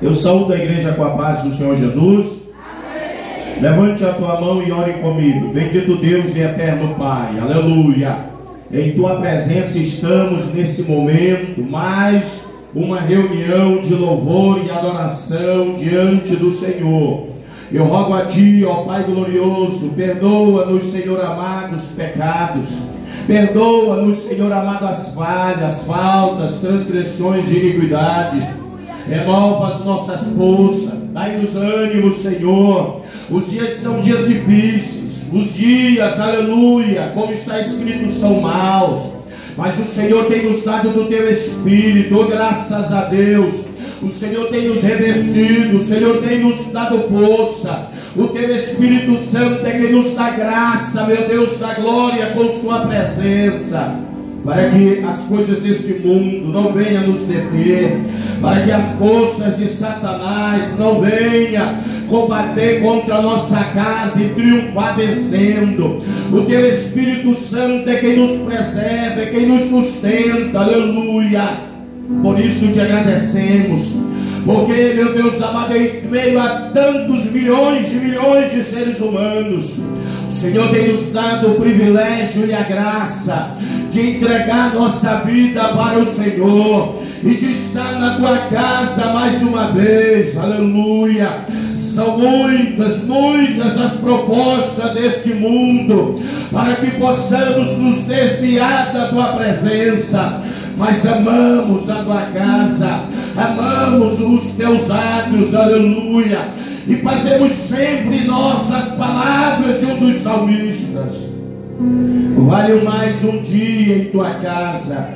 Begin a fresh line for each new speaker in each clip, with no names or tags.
Eu saúdo a igreja com a paz do Senhor Jesus. Amém. Levante a tua mão e ore comigo. Bendito Deus e eterno Pai, aleluia. Em tua presença estamos nesse momento, mais uma reunião de louvor e adoração diante do Senhor. Eu rogo a ti, ó Pai glorioso, perdoa-nos, Senhor amado, os pecados. Perdoa-nos, Senhor amado, as falhas, faltas, transgressões e iniquidades. Renova as nossas forças, dai-nos ânimo, Senhor. Os dias são dias difíceis, os dias, aleluia, como está escrito, são maus, mas o Senhor tem nos dado do teu Espírito, oh, graças a Deus. O Senhor tem nos revestido, o Senhor tem nos dado força. O teu Espírito Santo é quem nos dá graça, meu Deus da glória, com sua presença, para que as coisas deste mundo não venham nos deter, para que as forças de Satanás não venham combater contra a nossa casa e triunfar vencendo. O teu Espírito Santo é quem nos preserva, é quem nos sustenta, aleluia. Por isso te agradecemos, porque, meu Deus amado, em meio a tantos milhões de seres humanos, o Senhor tem nos dado o privilégio e a graça de entregar nossa vida para o Senhor e de estar na tua casa mais uma vez, aleluia. São muitas as propostas deste mundo para que possamos nos desviar da tua presença, mas amamos a tua casa, amamos os teus atos, aleluia, e fazemos sempre nossas palavras de um dos salmistas. Vale mais um dia em tua casa,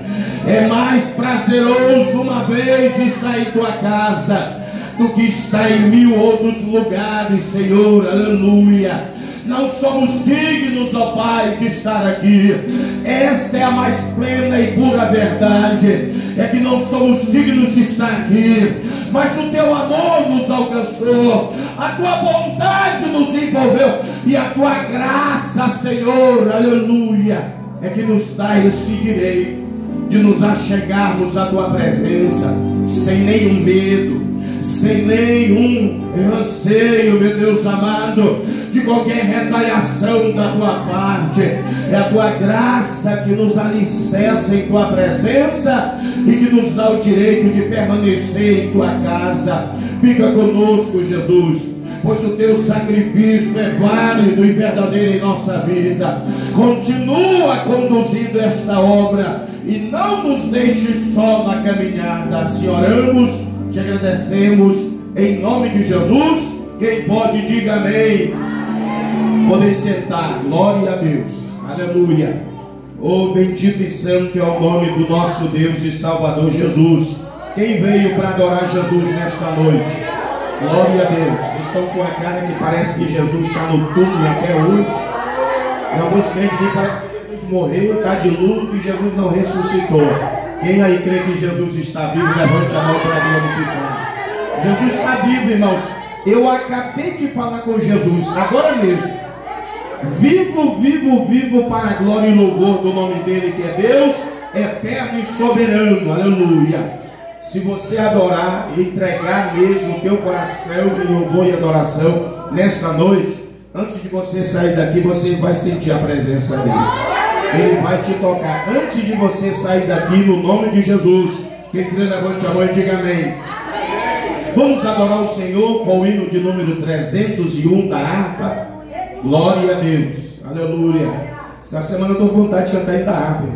é mais prazeroso uma vez estar em tua casa do que estar em 1000 outros lugares, Senhor, aleluia. Não somos dignos, ó Pai, de estar aqui. Esta é a mais plena e pura verdade, é que não somos dignos de estar aqui, mas o teu amor nos alcançou, a tua bondade nos envolveu, e a tua graça, Senhor, aleluia, é que nos dá esse direito de nos achegarmos à tua presença sem nenhum medo, sem nenhum receio, meu Deus amado, de qualquer retaliação da tua parte. É a tua graça que nos alicerça em tua presença e que nos dá o direito de permanecer em tua casa. Fica conosco, Jesus, pois o teu sacrifício é válido e verdadeiro em nossa vida. Continua conduzindo esta obra e não nos deixe só na caminhada. Assim oramos, te agradecemos em nome de Jesus. Quem pode, diga amém. Podem sentar, glória a Deus, aleluia. Oh, bendito e santo é o nome do nosso Deus e Salvador Jesus. Quem veio para adorar Jesus nesta noite? Glória a Deus. Vocês estão com a cara que parece que Jesus está no túmulo até hoje. Tem alguns crentes que parece que Jesus morreu, está de luto e Jesus não ressuscitou. Quem aí crê que Jesus está vivo, levante a mão para glorificar. Jesus está vivo, irmãos. Eu acabei de falar com Jesus, agora mesmo. Vivo para a glória e louvor do nome dele, que é Deus eterno e soberano, aleluia. Se você adorar e entregar mesmo o teu coração de louvor e adoração nesta noite, antes de você sair daqui, você vai sentir a presença dele. Ele vai te tocar antes de você sair daqui, no nome de Jesus. Quem crê, levante a mão e diga amém. Vamos adorar o Senhor com o hino de número 301 da harpa. Glória a Deus, aleluia. Essa semana eu estou com vontade de cantar em da harpa.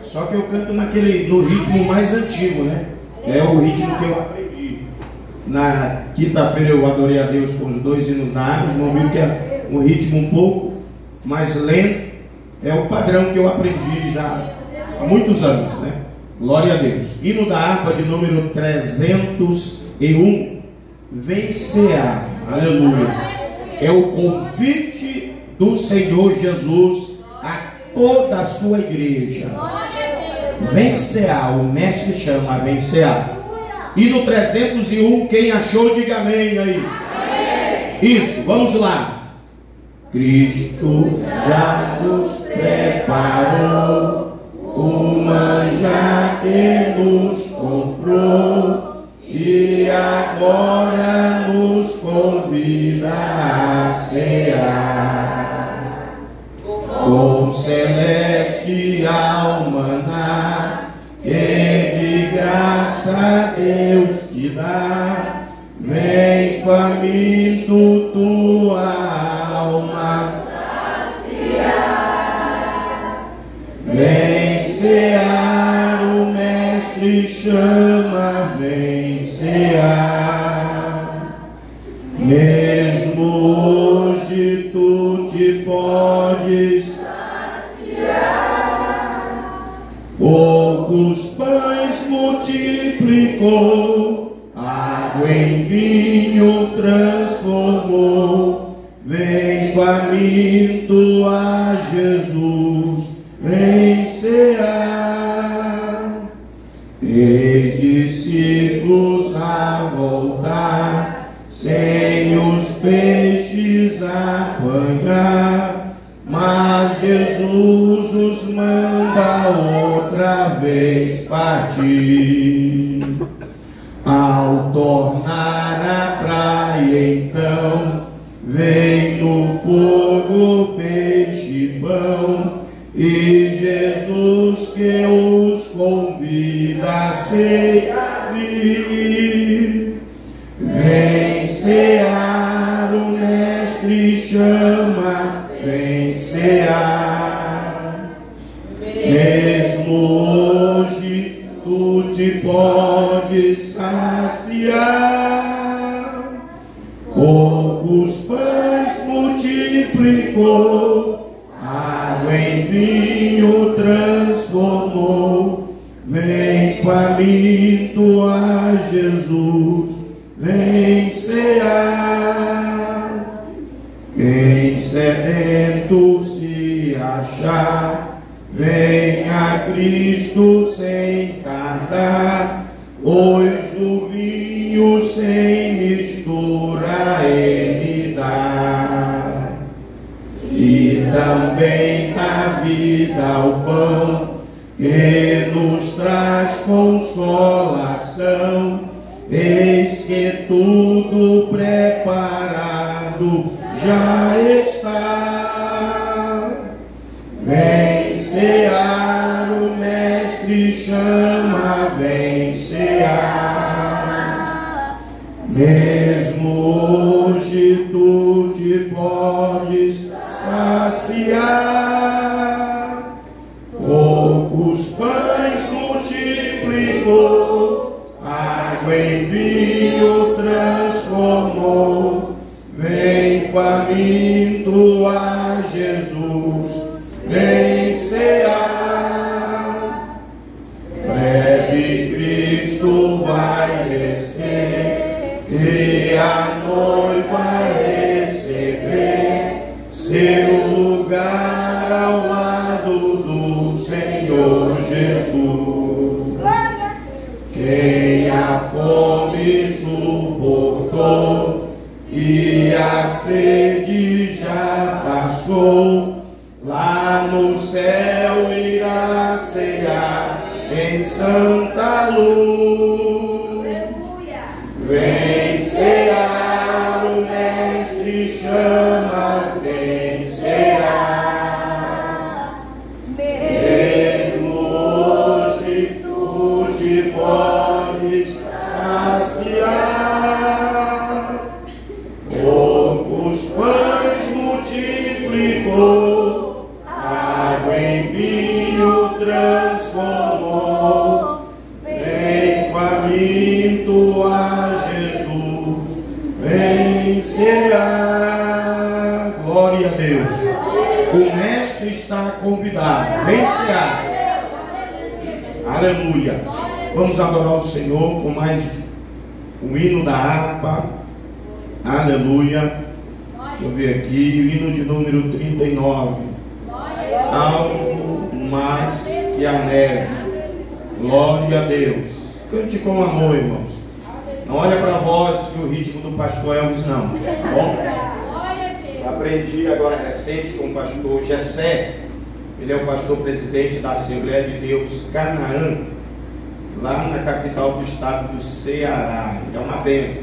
Só que eu canto no ritmo mais antigo, né? É o ritmo que eu aprendi. Na quinta-feira eu adorei a Deus com os 2 hinos da harpa. Os irmãos viram que é um ritmo um pouco mais lento. É o padrão que eu aprendi já há muitos anos, né? Glória a Deus. Hino da harpa de número 301. Vencerá, aleluia. É o convite do Senhor Jesus a toda a sua igreja. Vencerá, o mestre chama a vencerá. E no 301, quem achou, diga amém aí. Isso, vamos lá. Cristo já nos preparou o manjar que nos comprou, e agora nos convida a cear. Com celestial maná que de graça Deus te dá, vem faminto tua alma saciar. Vem cear, o Mestre chama, vem cear. Mesmo hoje tu te podes saciar. Poucos pães multiplicou, água em vinho transformou. Vem faminto a Jesus, vem cear. Eis discípulos a voltar, sem os peixes apanhar, mas Jesus os manda outra vez partir. Ao tornar a praia então, vem no fogo peixe e pão, e Jesus que os convida a cear vir. Vem cear, o Mestre chama, vem cear. Mesmo hoje tu te podes saciar. Poucos pães multiplicou, água em vinho transformou. Vem faminto a Jesus, vem cear. Quem sedento se achar, vem a Cristo sem tardar, pois o vinho sem mistura Ele dá. E também dá vida ao pão, que nos traz consolação. Eis que tudo preparado já está. Vem cear, o Mestre chama, vem cear. Mesmo hoje tu te podes saciar. Poucos pães multiplicou, água em vinho transformou. Vem faminto a Jesus, vem cear. Breve Cristo vai descer, e a noiva receber seu lugar ao lado do Senhor Jesus. Quem a fome suportou e a sede já passou, lá no céu irá cear em santa luz. Vem cear, o Mestre chama, vem cear. Mesmo hoje tu te podes saciar. Poucos pães multiplicou, água em vinho transformou. Vem faminto a Jesus, vem cear. Glória a Deus. O Mestre está convidado, vem cear. Aleluia. Vamos adorar o Senhor com mais um hino da harpa. Aleluia. Deixa eu ver aqui, o hino de número 39. Algo mais que a neve. Glória a Deus. Cante com amor, irmãos. Não olha para a voz e o ritmo do pastor Elvis, não. Tá bom? Aprendi agora recente com o pastor Gessé. Ele é o pastor presidente da Assembleia de Deus Canaã. lá na capital do estado do Ceará. É uma bênção,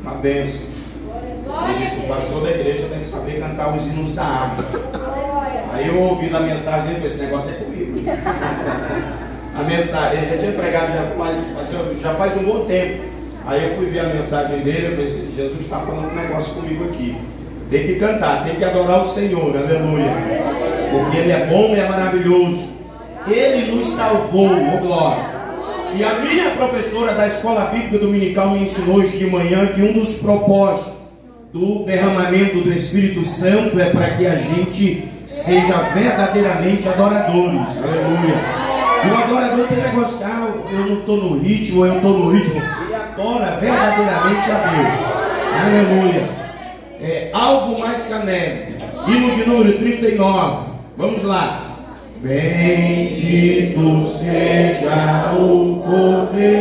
uma bênção. Ele disse: o pastor da igreja tem que saber cantar os hinos da harpa. Aí eu ouvi a mensagem dele e falei: esse negócio é comigo. A mensagem, ele já tinha pregado já faz um bom tempo. Aí eu fui ver a mensagem dele e falei assim: Jesus está falando um negócio comigo aqui. Tem que cantar, tem que adorar o Senhor, aleluia. Porque Ele é bom e é maravilhoso. Ele nos salvou, oh glória. E a minha professora da escola bíblica dominical me ensinou hoje de manhã que um dos propósitos do derramamento do Espírito Santo é para que a gente seja verdadeiramente adoradores, aleluia. E o adorador tem negócio que, eu não estou no ritmo, eu estou no ritmo. Ele adora verdadeiramente a Deus, aleluia. Alvo mais Canelo, hino de número 39. Vamos lá. Bendito seja o Cordeiro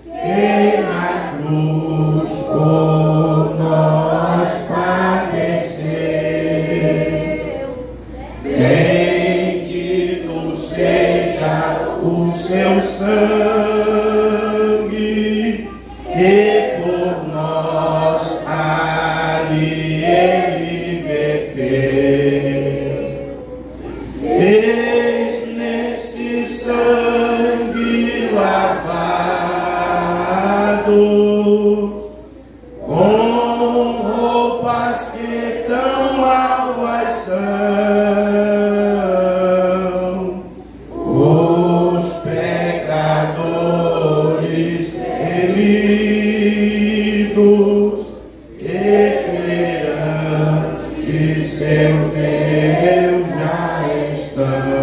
que na cruz por nós padeceu. Bendito seja o seu sangue que por nós ali ele verteu. Eis nesse sangue lavados, com roupas que tão alvas são, os pecadores remidos que perante seu Deus já estão.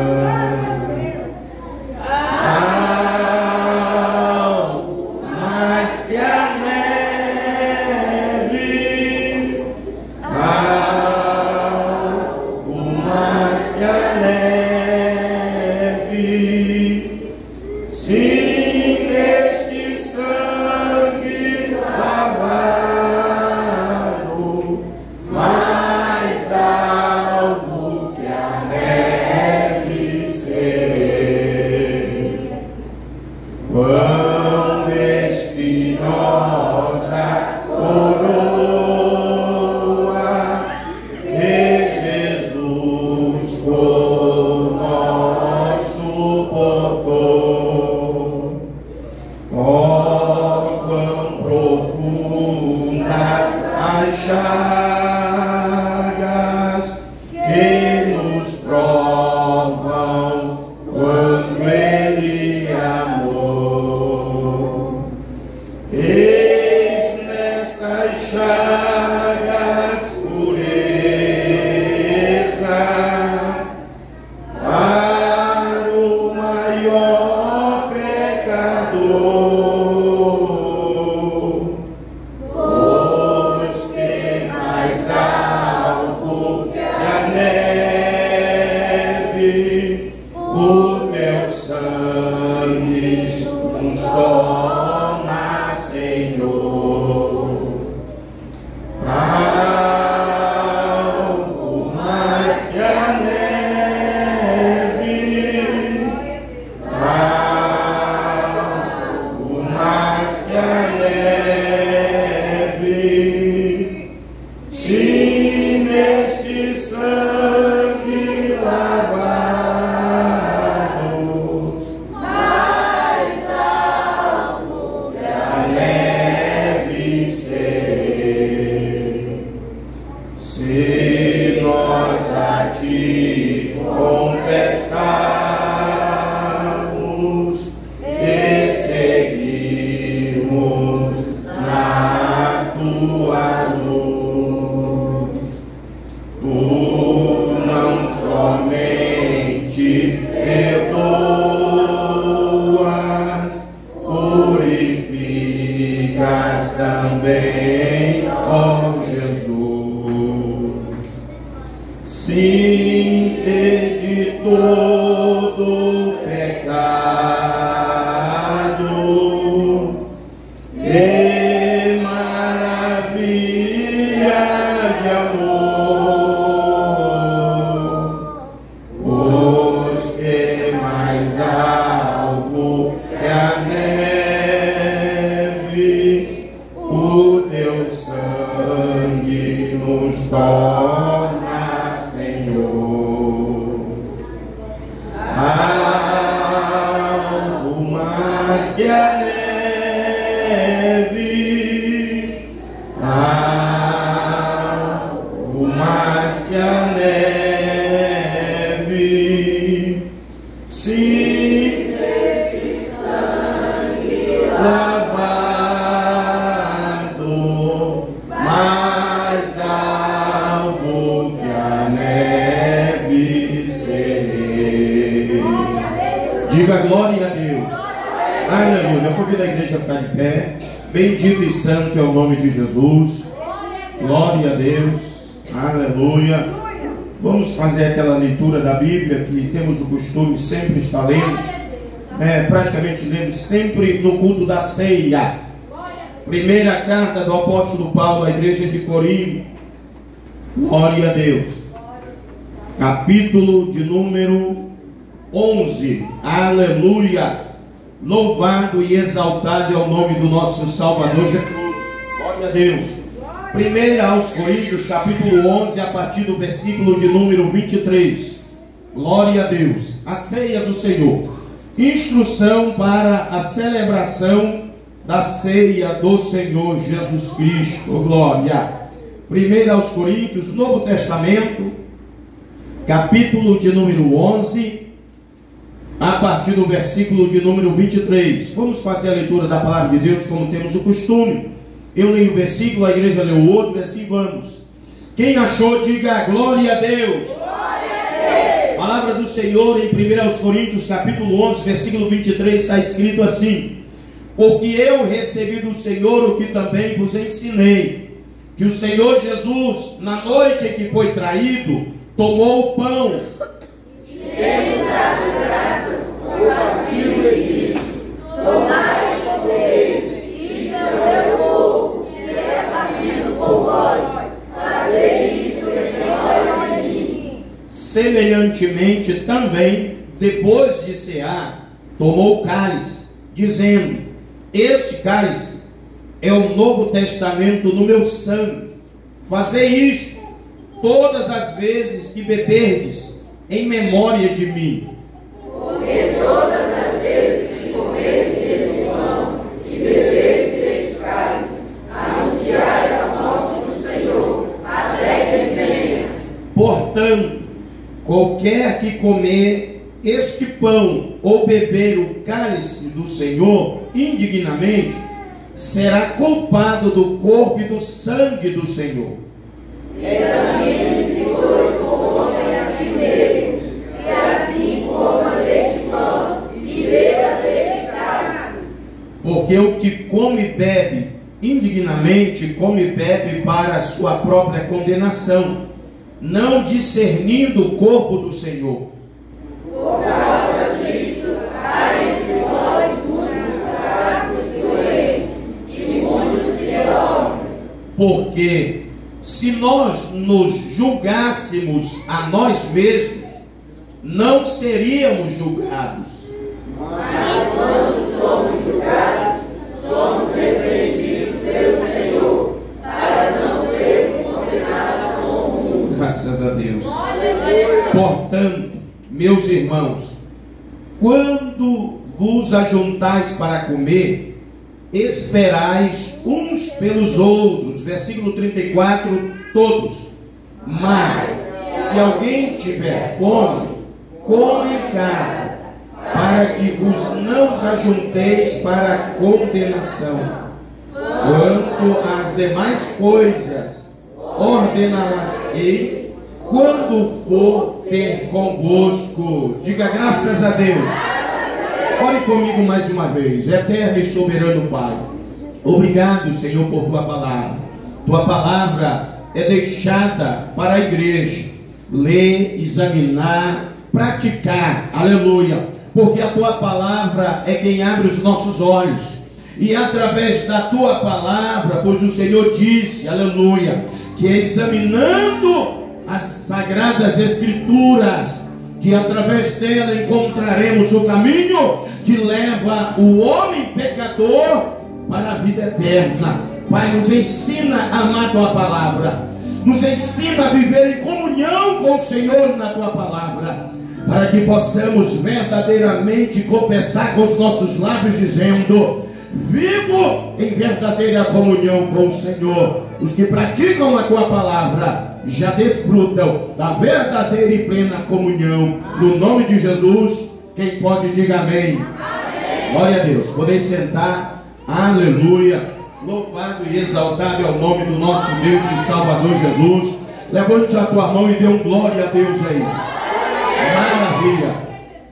Mais que a neve, mais que a neve, sim, neste sangue lavado, mais alvo que a neve ser. Quão espinhosa coroa que Jesus por nós suportou. Oh, quão profundas as chagas que nos provam quando Ele amou. Eis nessas chagas pureza para o maior pecador, pois que mais alvo que a neve, o teu sangue nos torna, Senhor. Algo mais que a neve, algo mais que a neve, sim, neste sangue lavados, mais alvo que a neve ser. Se nós a ti confessarmos e seguirmos na tua luz, tu não somente perdoas, purificas também, ó Jesus. Sim, e de todo pecado, e maravilha de amor, os que mais mais que a neve, algo mais que a neve, sim, deste sangue lavado, mais algo que a neve serei. Diga glória a Deus. Aleluia. Eu convido a igreja a ficar de pé. Bendito e santo é o nome de Jesus. Glória a Deus. Aleluia. Vamos fazer aquela leitura da Bíblia que temos o costume de sempre estar lendo. Praticamente lendo sempre no culto da ceia. Primeira carta do apóstolo Paulo à igreja de Corinto. Glória a Deus. Capítulo de número 11. Aleluia. Louvado e exaltado é o nome do nosso Salvador Jesus. Glória a Deus. Primeira aos Coríntios, capítulo 11, a partir do versículo de número 23. Glória a Deus. A ceia do Senhor. Instrução para a celebração da ceia do Senhor Jesus Cristo. Glória. Primeira aos Coríntios, Novo Testamento, capítulo de número 11, a partir do versículo de número 23. Vamos fazer a leitura da palavra de Deus como temos o costume. Eu leio o versículo, a igreja leu o outro, e assim vamos. Quem achou, diga glória a Deus. Glória a Deus. Palavra do Senhor em 1 Coríntios, capítulo 11, versículo 23, está escrito assim: porque eu recebi do Senhor o que também vos ensinei, que o Senhor Jesus, na noite em que foi traído, tomou o pão, e tendo dado graças, partiu e disse: tomai e comei, isso é o meu corpo, que é partido por vós, fazei isso em memória de mim. Semelhantemente também, depois de cear, tomou o cálice, dizendo: este cálice é o Novo Testamento no meu sangue. Fazei isto todas as vezes que beberdes, em memória de mim. Porque todas as vezes que comerdes este pão e beberdes este cálice, anunciais a morte do Senhor, até que ele venha. Portanto, qualquer que comer este pão ou beber o cálice do Senhor indignamente, será culpado do corpo e do sangue do Senhor. Examine-se, pois, o homem a si mesmo, e assim coma deste pão e beba deste cálice. Porque o que come e bebe indignamente, come e bebe para a sua própria condenação, não discernindo o corpo do Senhor. Por causa disso, há entre nós muitos fracos e doentes, e muitos que dormem. Porque se nós nos julgássemos a nós mesmos, não seríamos julgados. Mas quando somos julgados, somos repreendidos pelo Senhor, para não sermos condenados com o mundo. Graças a Deus. Portanto, meus irmãos, quando vos ajuntais para comer, esperais uns pelos outros. Versículo 34, todos. Mas, se alguém tiver fome, coma em casa, para que vos não os ajunteis para a condenação. Quanto às demais coisas, ordená-las-ei quando for ter convosco. Diga graças a Deus. Ore comigo mais uma vez. Eterno e soberano Pai, obrigado, Senhor, por Tua palavra. Tua palavra é deixada para a igreja ler, examinar, praticar. Aleluia. Porque a Tua palavra é quem abre os nossos olhos. E através da Tua palavra, pois o Senhor disse, aleluia, que é examinando as sagradas escrituras, que através dela encontraremos o caminho que leva o homem pecador para a vida eterna. Pai, nos ensina a amar Tua palavra, nos ensina a viver em comunhão com o Senhor na Tua palavra. para que possamos verdadeiramente confessar com os nossos lábios, dizendo: vivo em verdadeira comunhão com o Senhor. Os que praticam a tua palavra já desfrutam da verdadeira e plena comunhão. No nome de Jesus, quem pode, diga amém. Amém. Glória a Deus. Podeis sentar. Aleluia. Louvado e exaltado é o nome do nosso Deus e Salvador Jesus. Levante a tua mão e dê um glória a Deus aí. Maravilha.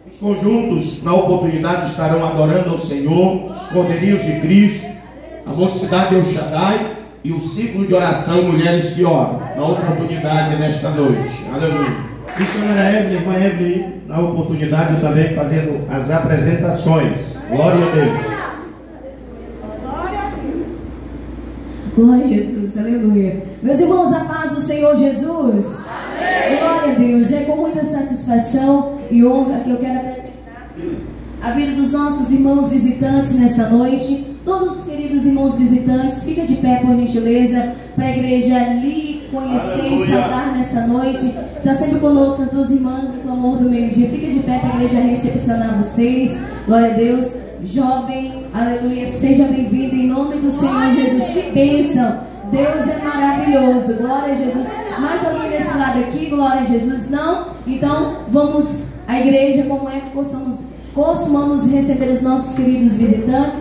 Os conjuntos, na oportunidade, estarão adorando ao Senhor, os cordeirinhos de Cristo, a mocidade El Shaddai e o ciclo de oração Mulheres que Oram, na oportunidade nesta noite. Aleluia. Missionária Evelyn, irmã Evelyn, na oportunidade também fazendo as apresentações. Glória a Deus.
Glória a Jesus, aleluia. Meus irmãos, a paz do Senhor Jesus. Amém. Glória a Deus. É com muita satisfação e honra que eu quero apresentar a vida dos nossos irmãos visitantes nessa noite. Todos os queridos irmãos visitantes, fica de pé por gentileza, para a igreja lhe conhecer e saudar nessa noite. Está sempre conosco as duas irmãs do clamor do meio-dia. Fica de pé para a igreja recepcionar vocês. Glória a Deus. Jovem, aleluia, seja bem-vindo em nome do Senhor Jesus. Que bênção, Deus é maravilhoso. Glória a Jesus. Mais alguém desse lado aqui? Glória a Jesus. Não? Então vamos à igreja, como é que costumamos receber os nossos queridos visitantes.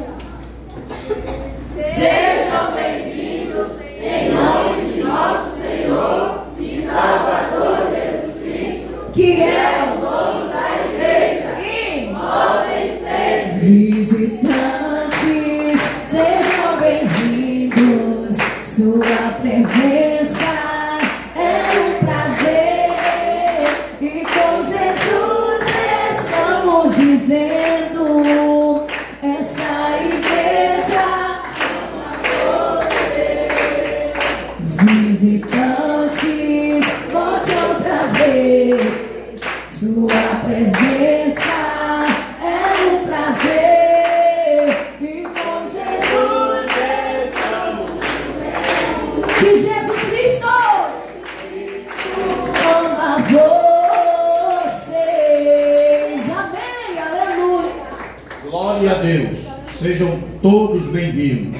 Sejam bem-vindos em nome de nosso Senhor e Salvador Jesus Cristo, que é o dono da igreja. E podem ser
visitantes, sejam bem-vindos. Sua presença é um prazer, e com Jesus estamos dizendo: essa igreja. Visitantes, volte outra vez. Sua presença é um prazer, e com Jesus que Jesus Cristo ama vocês. Amém, aleluia.
Glória a Deus. Sejam todos bem-vindos.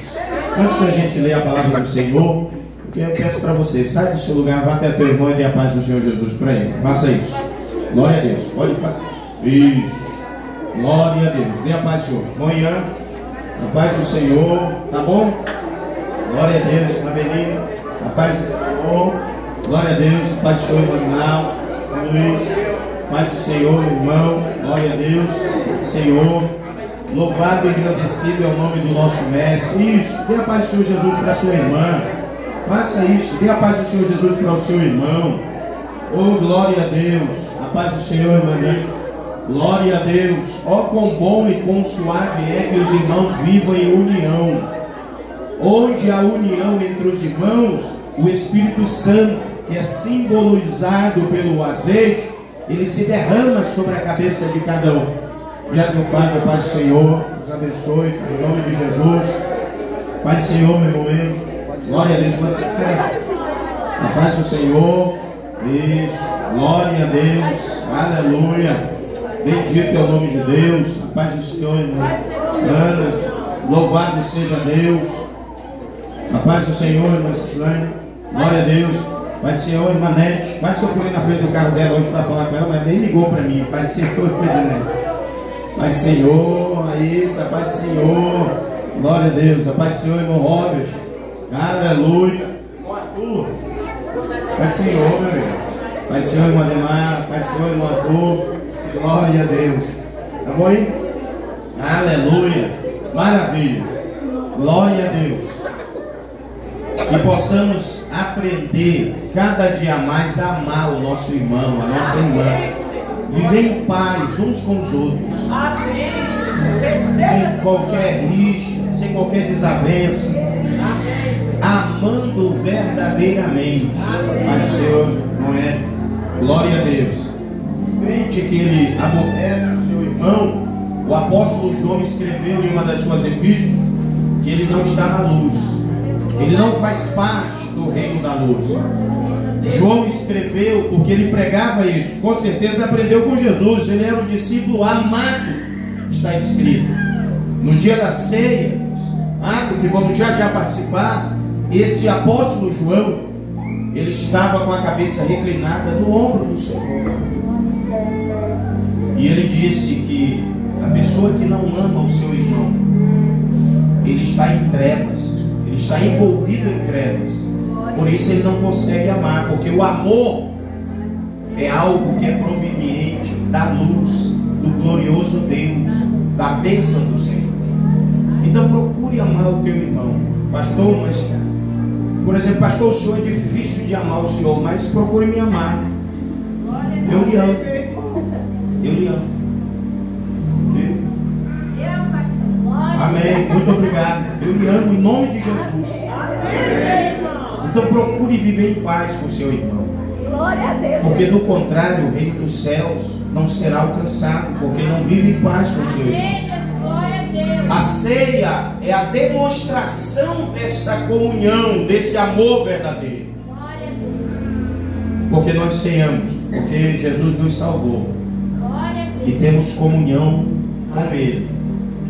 Antes da gente ler a palavra do Senhor, eu peço para você: sai do seu lugar, vá até teu irmão e dê a paz do Senhor Jesus para ele. Faça isso. Glória a Deus. Pode fazer. Isso. Glória a Deus. Dê a paz do Senhor. Manhã, a paz do Senhor. Tá bom? Glória a Deus, Mabelinho. A paz do Senhor. Glória a Deus. A paz do Senhor, irmão. Luiz. Paz do Senhor, irmão. Glória a Deus. Senhor. Louvado e agradecido é o nome do nosso mestre. Isso. Dê a paz do Senhor Jesus para a sua irmã. Faça isso. Dê a paz do Senhor Jesus para o seu irmão. Oh, glória a Deus. A paz do Senhor, irmã. Glória a Deus. Oh, quão bom e quão suave é que os irmãos vivam em união. Onde há união entre os irmãos, o Espírito Santo, que é simbolizado pelo azeite, ele se derrama sobre a cabeça de cada um. Já que o Pai, a paz do Senhor, nos abençoe, em nome de Jesus. Pai do Senhor, meu irmão. Glória a Deus. Você quer a paz do Senhor. Isso. Glória a Deus. Aleluia. Bendito é o nome de Deus. A paz do Senhor, irmão. Louvado seja Deus. A paz do Senhor, irmã Cislane. Glória a Deus. Pai do Senhor, irmã Nete. Quase que eu pulei na frente do carro dela hoje para falar com ela, mas nem ligou para mim. Pai do Senhor, irmã Nete. Pai do Senhor, é isso. A paz do Senhor. Glória a Deus. A paz do Senhor, irmão Robert. Aleluia. Irmão Arthur. Pai do Senhor, meu irmão. Pai do Senhor, irmão Ademar. Pai do Senhor, irmão Arthur. Glória a Deus. Tá bom aí? Aleluia. Maravilha. Glória a Deus. Que possamos aprender cada dia mais a amar o nosso irmão, a nossa irmã. Viver em paz uns com os outros. Sem qualquer rixa, sem qualquer desavença. Amando verdadeiramente. Mas Senhor, não é? Glória a Deus. Crente que ele aborrece o seu irmão, o apóstolo João escreveu em uma das suas epístolas que ele não está na luz. Ele não faz parte do reino da luz. João escreveu porque ele pregava isso. Com certeza aprendeu com Jesus. Ele era um discípulo amado, está escrito. No dia da ceia, ato que vamos já participar, esse apóstolo João, ele estava com a cabeça reclinada no ombro do Senhor. E ele disse que a pessoa que não ama o seu irmão, ele está em trevas, ele está envolvido em trevas. Por isso ele não consegue amar, porque o amor é algo que é proveniente da luz, do glorioso Deus, da bênção do Senhor. Então procure amar o teu irmão. Pastor, mas, por exemplo, pastor, o senhor é difícil de amar o Senhor, mas procure me amar. Eu lhe amo. Eu lhe amo. Amém. Muito obrigado. Eu lhe amo em nome de Jesus. Então procure viver em paz com o seu irmão.
Glória a Deus.
Porque do contrário, o reino dos céus não será alcançado, porque não vive em paz com o seu irmão. A ceia é a demonstração desta comunhão, desse amor verdadeiro. Porque nós ceiamos, porque Jesus nos salvou. E temos comunhão com Ele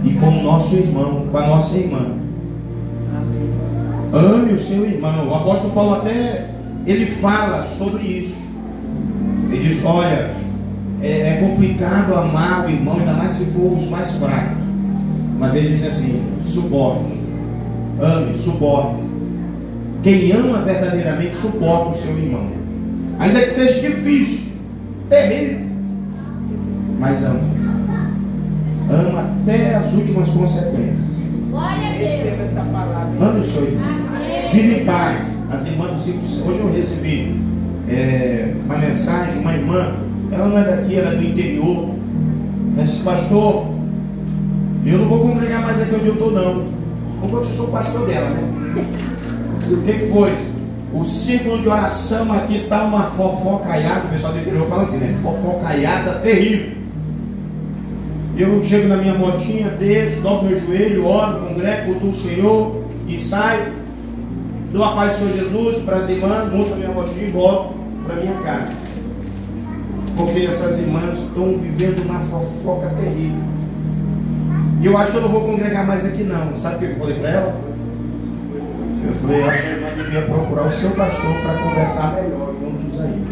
e com o nosso irmão, com a nossa irmã. Ame o seu irmão. O apóstolo Paulo até ele fala sobre isso. Ele diz: olha, é complicado amar o irmão, ainda mais se for os mais fracos. Mas ele diz assim: suporte, ame, suporte. Quem ama verdadeiramente suporta o seu irmão, ainda que seja difícil, terrível, mas ama. Ama até as últimas consequências. Ame o seu irmão. Vive em paz. As irmãs do ciclo de... Hoje eu recebi uma mensagem, uma irmã, ela não é daqui, ela é do interior. Ela disse: pastor, eu não vou congregar mais aqui onde eu estou, não. Como eu sou pastor dela, né? O que foi? O círculo de oração aqui está uma fofocaiada. O pessoal do interior fala assim, né? Fofocaiada terrível. Eu chego na minha motinha, desço, dobro meu joelho, oro, congrego, cultuo o Senhor e saio. Dou a paz do Senhor Jesus para as irmãs, monto a minha motinha e volto para minha casa. Porque essas irmãs estão vivendo uma fofoca terrível. E eu acho que eu não vou congregar mais aqui não. Sabe o que eu falei para ela? Eu falei: acho que a irmã devia procurar o seu pastor para conversar melhor juntos aí.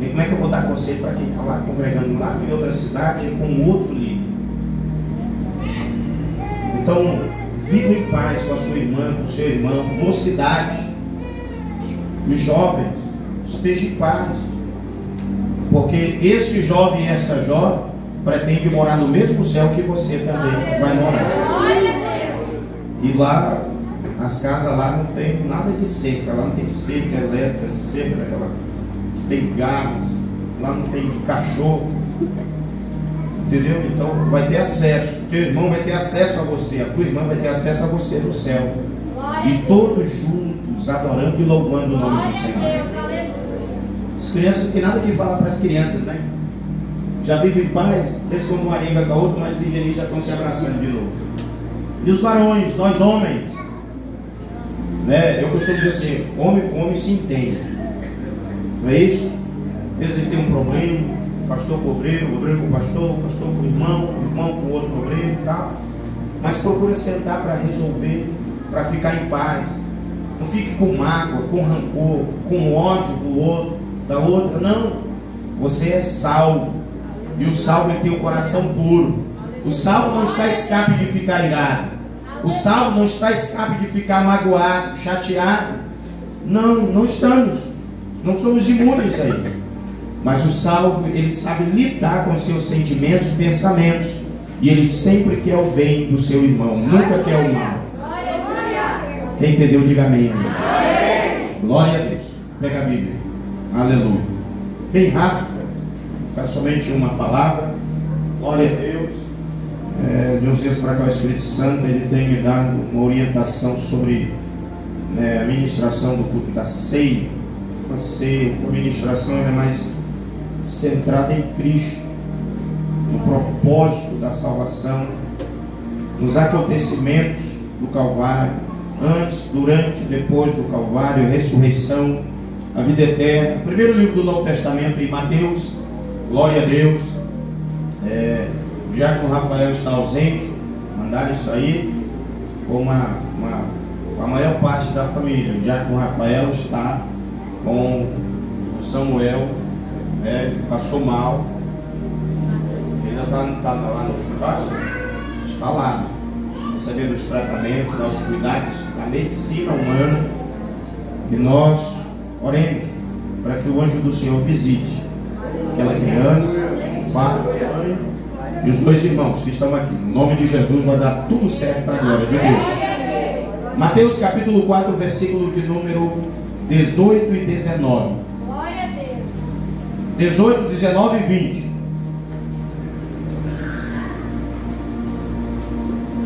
E como é que eu vou dar conselho para quem está lá congregando lá em outra cidade com outro líder? Então, viva em paz com a sua irmã, com o seu irmão, mocidade. Os jovens, esteja em paz. Porque este jovem e esta jovem pretende morar no mesmo céu que você também vai morar. E lá, as casas lá não tem nada de cerca. Lá não tem cerca elétrica, cerca daquela que tem gás. Lá não tem cachorro. Entendeu? Então vai ter acesso. O teu irmão vai ter acesso a você. A tua irmã vai ter acesso a você no céu. E todos juntos adorando e louvando o nome do Senhor. As crianças não tem nada que falar para as crianças, né? Já vivem em paz, desde quando um aringa com a outra, mas ligeirinho já estão se abraçando de novo. E os varões, nós homens, né? Eu costumo dizer assim: homem com homem se entende, não é isso? Às vezes ele tem um problema, pastor com obreiro com o pastor com o irmão com outro obreiro e tal. Mas procura sentar para resolver, para ficar em paz. Não fique com mágoa, com rancor, com ódio do outro, da outra. Não, você é salvo. E o salvo, ele tem o coração puro. O salvo não está escape de ficar irado. O salvo não está escape de ficar magoado, chateado. Não, não estamos. Não somos imunes a isso. Mas o salvo, ele sabe lidar com os seus sentimentos, pensamentos. E ele sempre quer o bem do seu irmão, nunca quer o mal. Quem entendeu, diga amém. Glória a Deus. Pega a Bíblia. Aleluia. Bem rápido, ficar somente uma palavra. Glória a Deus. De uns dias para cá, o Espírito Santo ele tem me dado uma orientação sobre a ministração do culto da ceia. A ministração é mais centrada em Cristo, no propósito da salvação, nos acontecimentos do Calvário, antes, durante e depois do Calvário, ressurreição, a vida eterna. Primeiro livro do Novo Testamento, em Mateus. Glória a Deus. O diácono Rafael está ausente. Mandaram isso aí com a maior parte da família. O diácono Rafael está com o Samuel, passou mal. Ele ainda está lá no hospital. Está lá, recebendo os tratamentos, os cuidados da medicina humana. E nós oremos para que o anjo do Senhor visite aquela criança, o pai, a mãe e os dois irmãos que estão aqui. Em nome de Jesus vai dar tudo certo para a glória de Deus. Mateus capítulo 4, versículo de número 18 e 19. 18, 19 e 20.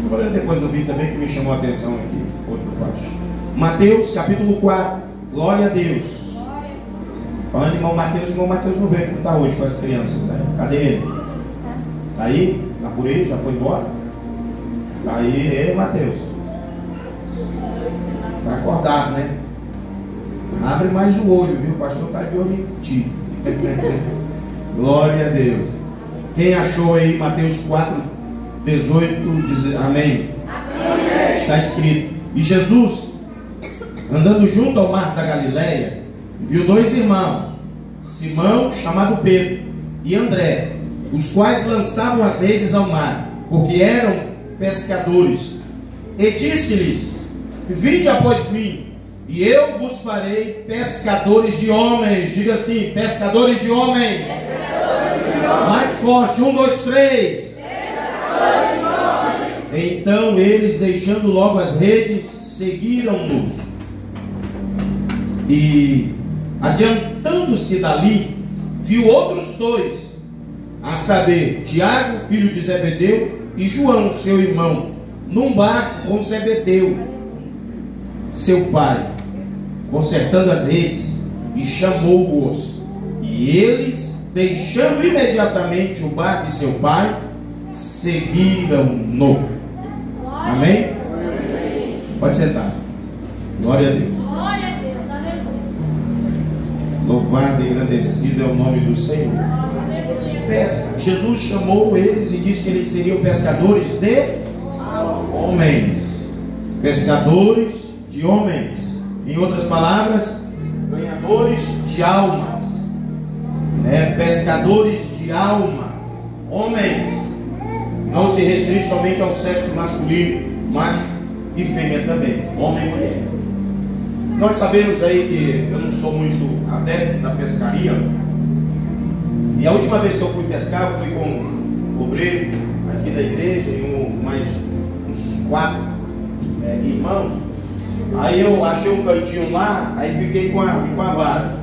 Eu vou ler depois do vídeo também que me chamou a atenção aqui. Outra parte. Mateus capítulo 4. Glória a Deus. Falando de irmão Mateus não veio cantar hoje com as crianças, né? Cadê ele? Tá aí? Tá por aí? Já foi embora? Tá aí, ele, Mateus. Tá acordado, né? Abre mais o olho, viu? O pastor tá de olho em ti. Glória a Deus. Quem achou aí Mateus 4, 18, diz amém. Amém. Está escrito: e Jesus, andando junto ao mar da Galileia, viu dois irmãos, Simão, chamado Pedro, e André, os quais lançavam as redes ao mar, porque eram pescadores. E disse-lhes: vinde após mim, e eu vos farei pescadores de homens. Diga assim: pescadores de homens. Pescadores de homens. Mais forte, 1, 2, 3. Pescadores de homens. Então eles, deixando logo as redes, seguiram-nos. E adiantando-se dali, viu outros dois, a saber, Tiago, filho de Zebedeu, e João, seu irmão, num barco com Zebedeu, seu pai, consertando as redes, e chamou-os. E eles, deixando imediatamente o barco e seu pai, seguiram-no. Amém? Pode sentar. Glória a Deus. Louvado e agradecido é o nome do Senhor. Pesca. Jesus chamou eles e disse que eles seriam pescadores de homens. Pescadores de homens. Em outras palavras, ganhadores de almas. Pescadores de almas. Homens. Não se restringe somente ao sexo masculino, macho e fêmea também. Homem e mulher. Nós sabemos aí que eu não sou muito adepto da pescaria. E a última vez que eu fui pescar, eu fui com um obreiro aqui da igreja e mais uns 4 irmãos. Aí eu achei um cantinho lá, aí fiquei com a vara.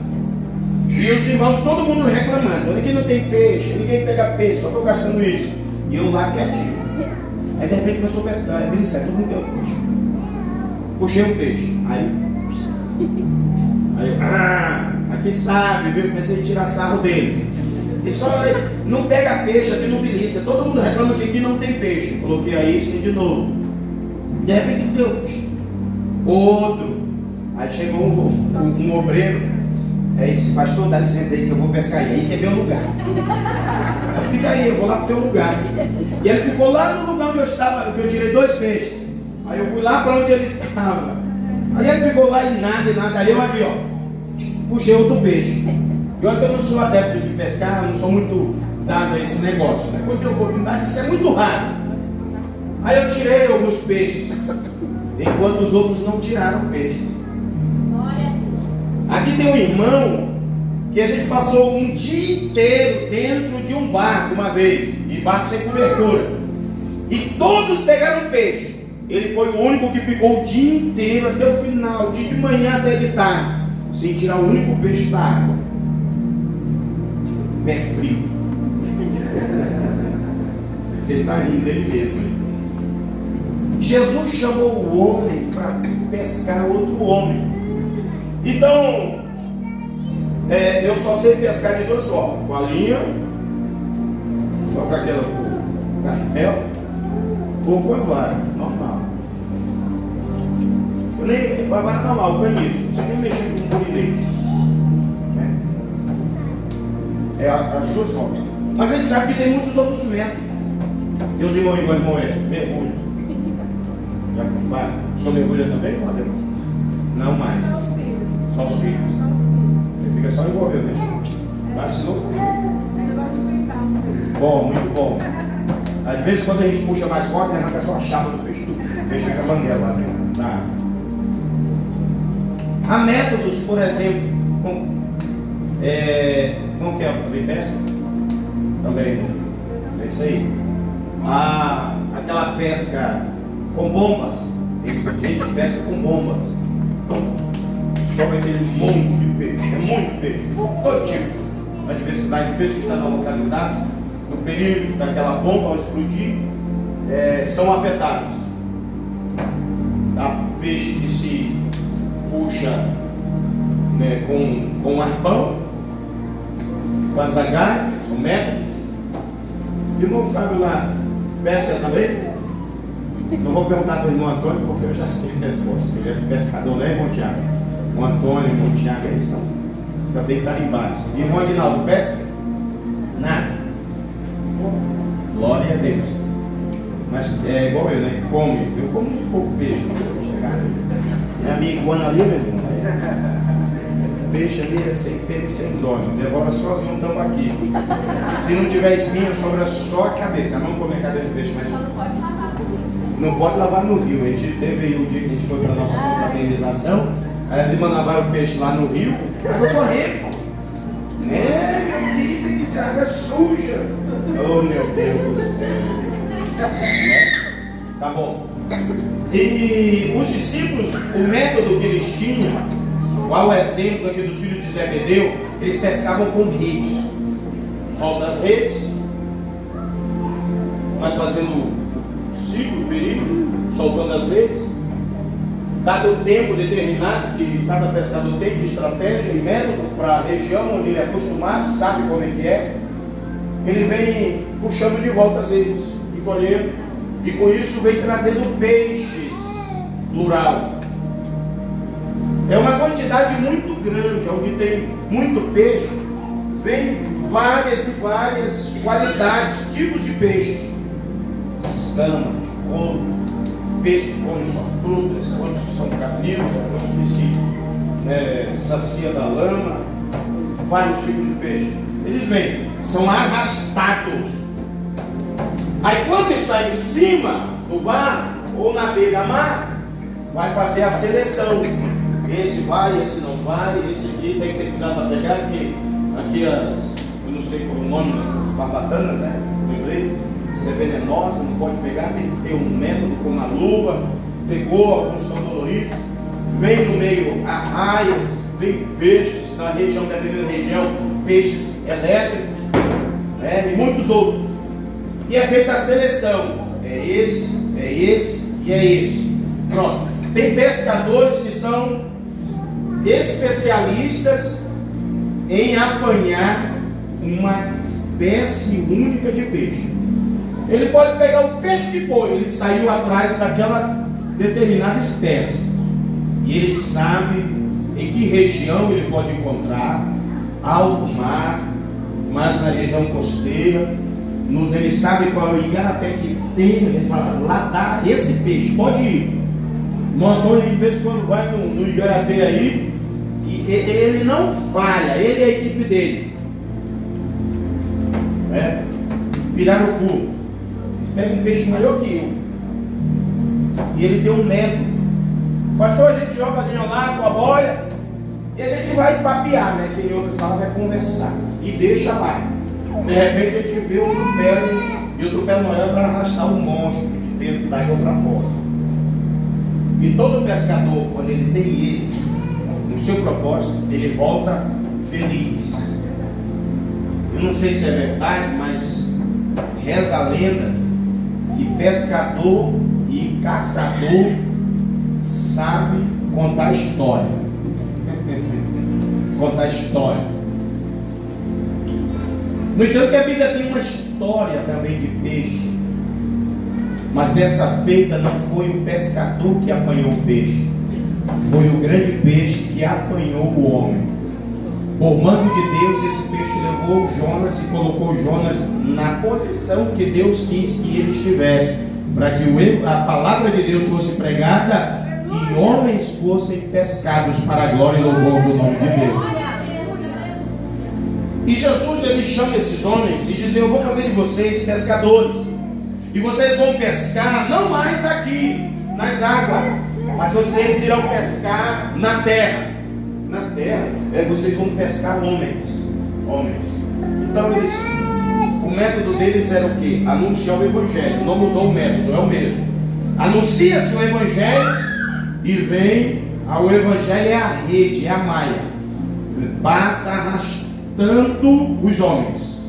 E os irmãos, todo mundo reclamando: aqui não tem peixe, ninguém pega peixe, só estou gastando isso. E eu lá quietinho. Aí de repente começou a pescar, bem certo, todo mundo deu puxa. Puxei um peixe. Aí eu, aqui sabe, viu? Comecei a tirar sarro deles. E só não pega peixe, aqui não belisca. Todo mundo reclama que aqui não tem peixe. Coloquei aí isso de novo. De repente deu outro. Aí chegou um obreiro. Aí disse: pastor, dá licença aí que eu vou pescar aí, que é meu lugar. Aí fica aí, eu vou lá pro teu lugar. E ele ficou lá no lugar onde eu estava, que eu tirei 2 peixes. Aí eu fui lá para onde ele estava. Aí ele ficou lá e nada. Aí eu aqui, puxei outro peixe. Eu não sou adepto de pescar, não sou muito dado a esse negócio, né? Quando tem oportunidade, isso é muito raro. Aí eu tirei alguns peixes, enquanto os outros não tiraram peixe. Aqui tem um irmão que a gente passou um dia inteiro dentro de um barco uma vez, de barco sem cobertura, e todos pegaram peixe. Ele foi o único que ficou o dia inteiro até o final, de manhã até de tarde, sem tirar o único peixe da água. Pé frio. Ele está rindo dele mesmo. Hein? Jesus chamou o homem para pescar outro homem. Então, eu só sei pescar de 2 formas: com a linha, só com aquela carretel, ou com a vara normal. Eu nem com a vara normal, o caniço. Você nem mexer com o molinete. as duas formas. Mas a gente sabe que tem muitos outros métodos. Tem os irmãos igual irmão mergulho. Já que fala, o senhor mergulha também, padre? Não mais. Só os filhos. Ele fica só envolvendo, né? Vacilou? Bom, muito bom. Às vezes quando a gente puxa mais forte, arranca só a chapa do peixe. O peixe fica banguela lá dentro. Há métodos, por exemplo, como que é? Também pesca? Também, é isso aí. Aquela pesca com bombas. Tem gente que pesca com bombas. Sobe aquele monte de peixe. É muito peixe. Todo tipo. A diversidade de peixe que está na localidade, no período daquela bomba ao explodir, são afetados. Há peixe que se puxa, né, com arpão, com a zangaia, são métodos. E o irmão Fábio lá pesca também? Não vou perguntar para o irmão Antônio, porque eu já sei a resposta. Ele é pescador, né, irmão Tiago? O Antônio e o irmão Tiago, eles são também tarimbados. E o irmão Aguinaldo pesca? Nada. Glória a Deus. Mas é igual eu, né? Come. Eu como muito pouco peixe. Minha amiga iguana ali, meu irmão. Peixe ali é sem pena e sem dono. Devora sozinho um tambaqui. Se não tiver espinha, sobra só a cabeça. Não come a cabeça do peixe, mas não pode lavar no rio. A gente teve aí um dia que a gente foi para a nossa confraternização. Aí as irmãs lavaram o peixe lá no rio. Água correndo. Meu Deus, que água suja. Oh, meu Deus do céu. Tá bom. E os discípulos, o método que eles tinham, qual o exemplo aqui dos filhos de Zebedeu, eles pescavam com redes. Solta as redes, vai fazendo ciclo, período, soltando as redes. Dado o tempo determinado que cada pescador tem de estratégia e método para a região onde ele é acostumado, sabe como é que é, ele vem puxando de volta as redes e colhendo, e com isso vem trazendo peixes, plural. É uma quantidade muito grande, onde tem muito peixe, vem várias e várias qualidades, tipos de peixes, escama, de couro, peixe que come só frutas, outros que são carnívoros, outros que se sacia da lama, vários tipos de peixe. Eles vêm, são arrastados. Aí quando está em cima do mar ou na beira-mar, vai fazer a seleção. Esse vai, esse não vai, esse aqui tem que ter cuidado para pegar aqui eu não sei qual o nome, as barbatanas, né? Lembrei. Se é venenosa, não pode pegar, tem que ter um método com uma luva. Pegou, alguns são doloridos. Vem no meio arraias, vem peixes, na região, dependendo da região, peixes elétricos, né? E muitos outros. E é feita a seleção. É esse e é esse. Pronto. Tem pescadores que são especialistas em apanhar uma espécie única de peixe. Ele pode pegar o peixe que foi, ele saiu atrás daquela determinada espécie. E ele sabe em que região ele pode encontrar, alto mar, mais na região costeira. Ele sabe qual é o igarapé que tem, ele fala, lá dá esse peixe, pode ir. O Antônio de vez em quando vai no igarapé aí, que ele não falha, ele e a equipe dele. Pirarucu. Eles pegam um peixe maior que eu. E ele tem um método. Pastor, a gente joga a linha lá com a boia e a gente vai papear, né? Que em outras palavras é conversar. E deixa lá. De repente a gente vê o trupé, e o trupé não é para arrastar o monstro de dentro da água para fora. E todo pescador, quando ele tem êxito no seu propósito, ele volta feliz. Eu não sei se é verdade, mas reza a lenda que pescador e caçador sabe contar história. Contar história. No entanto, que a Bíblia tem uma história também de peixe. Mas dessa feita não foi o pescador que apanhou o peixe, foi o grande peixe que apanhou o homem. Por mando de Deus, esse peixe levou Jonas e colocou Jonas na posição que Deus quis que ele estivesse, para que a palavra de Deus fosse pregada e homens fossem pescados para a glória e louvor do nome de Deus. E Jesus, ele chama esses homens e diz: eu vou fazer de vocês pescadores, e vocês vão pescar não mais aqui nas águas, mas vocês irão pescar na terra. Na terra, vocês vão pescar homens. Então eles, o método deles era o quê? Anunciar o evangelho. Não mudou o método, é o mesmo. Anuncia-se o evangelho e vem ao evangelho, é a rede, é a malha, passa arrastando os homens.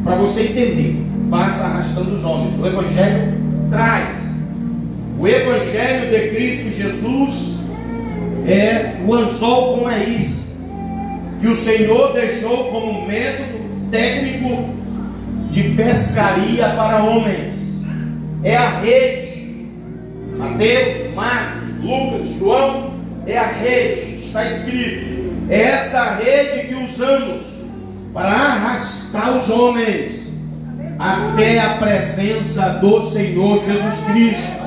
Para você entender, passa arrastando os homens. O evangelho traz. O evangelho de Cristo Jesus é o anzol com a isca, que o Senhor deixou como método técnico de pescaria para homens. É a rede. Mateus, Marcos, Lucas, João, é a rede, está escrito. É essa rede que usamos para arrastar os homens até a presença do Senhor Jesus Cristo,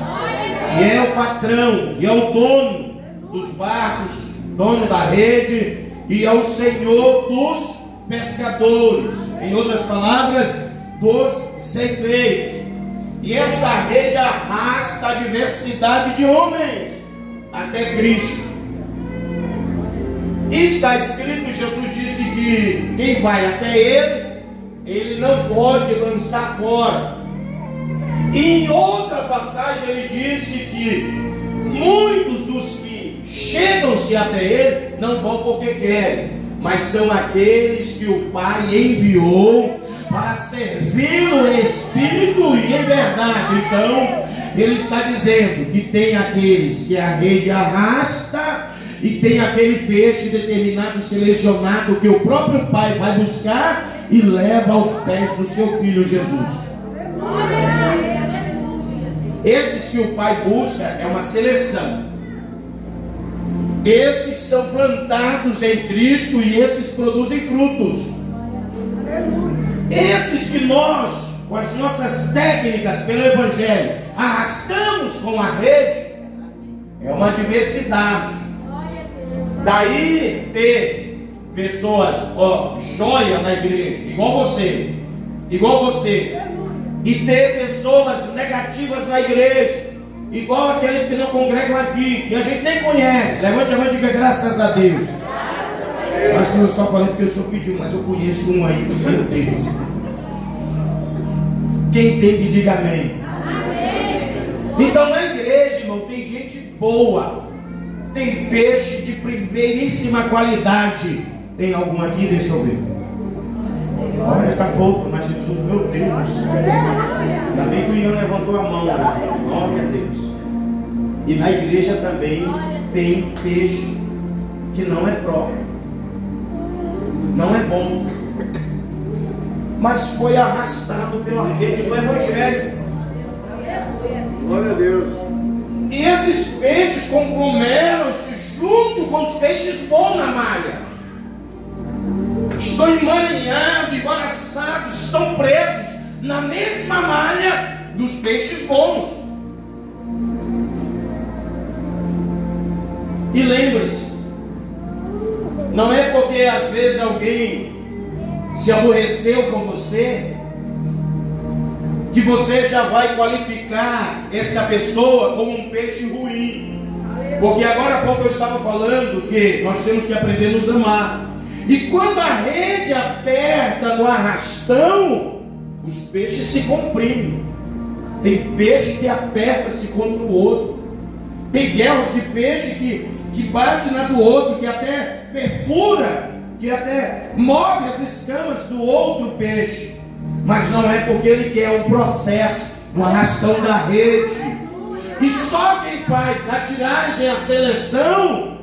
que é o patrão, que é o dono dos barcos, dono da rede, e é o Senhor dos pescadores, em outras palavras, dos ceifeiros. E essa rede arrasta a diversidade de homens até Cristo. E está escrito, Jesus disse que quem vai até ele não pode lançar fora. E em outra passagem ele disse que muitos dos que chegam-se até ele não vão porque querem, mas são aqueles que o Pai enviou para servi-lo em espírito e em verdade. Então ele está dizendo que tem aqueles que a rede arrasta e tem aquele peixe determinado, selecionado, que o próprio Pai vai buscar e leva aos pés do seu Filho Jesus. Esses que o Pai busca é uma seleção. Esses são plantados em Cristo e esses produzem frutos. Esses que nós, com as nossas técnicas pelo Evangelho, arrastamos com a rede, é uma diversidade. Daí ter pessoas, joia na igreja, igual você, e ter pessoas negativas na igreja, igual aqueles que não congregam aqui, que a gente nem conhece. Levante a mão e diga graças a Deus. Acho que eu só falei porque o senhor pediu, mas eu conheço um aí, meu Deus. Quem entende, diga amém. Então na igreja, irmão, tem gente boa, tem peixe de primeiríssima qualidade. Tem algum aqui? Deixa eu ver. Olha, está pouco, mas Jesus, meu Deus do céu. Ainda bem que o Ian levantou a mão. Glória a Deus. E na igreja também tem peixe que não é próprio, não é bom, mas foi arrastado pela rede do Evangelho.
Glória a Deus.
E esses peixes conglomeram-se junto com os peixes bons na malha. Estão emaranhados, embaraçados, estão presos na mesma malha dos peixes bons. E lembre-se, não é porque às vezes alguém se aborreceu com você que você já vai qualificar essa pessoa como um peixe ruim. Porque agora há pouco eu estava falando que nós temos que aprender a nos amar. E quando a rede aperta no arrastão, os peixes se comprimem. Tem peixe que aperta-se contra o outro. Tem guerras de peixe que bate na do outro, que até perfura, que até move as escamas do outro peixe. Mas não é porque ele quer um processo, um arrastão da rede. E só quem faz a tiragem, a seleção,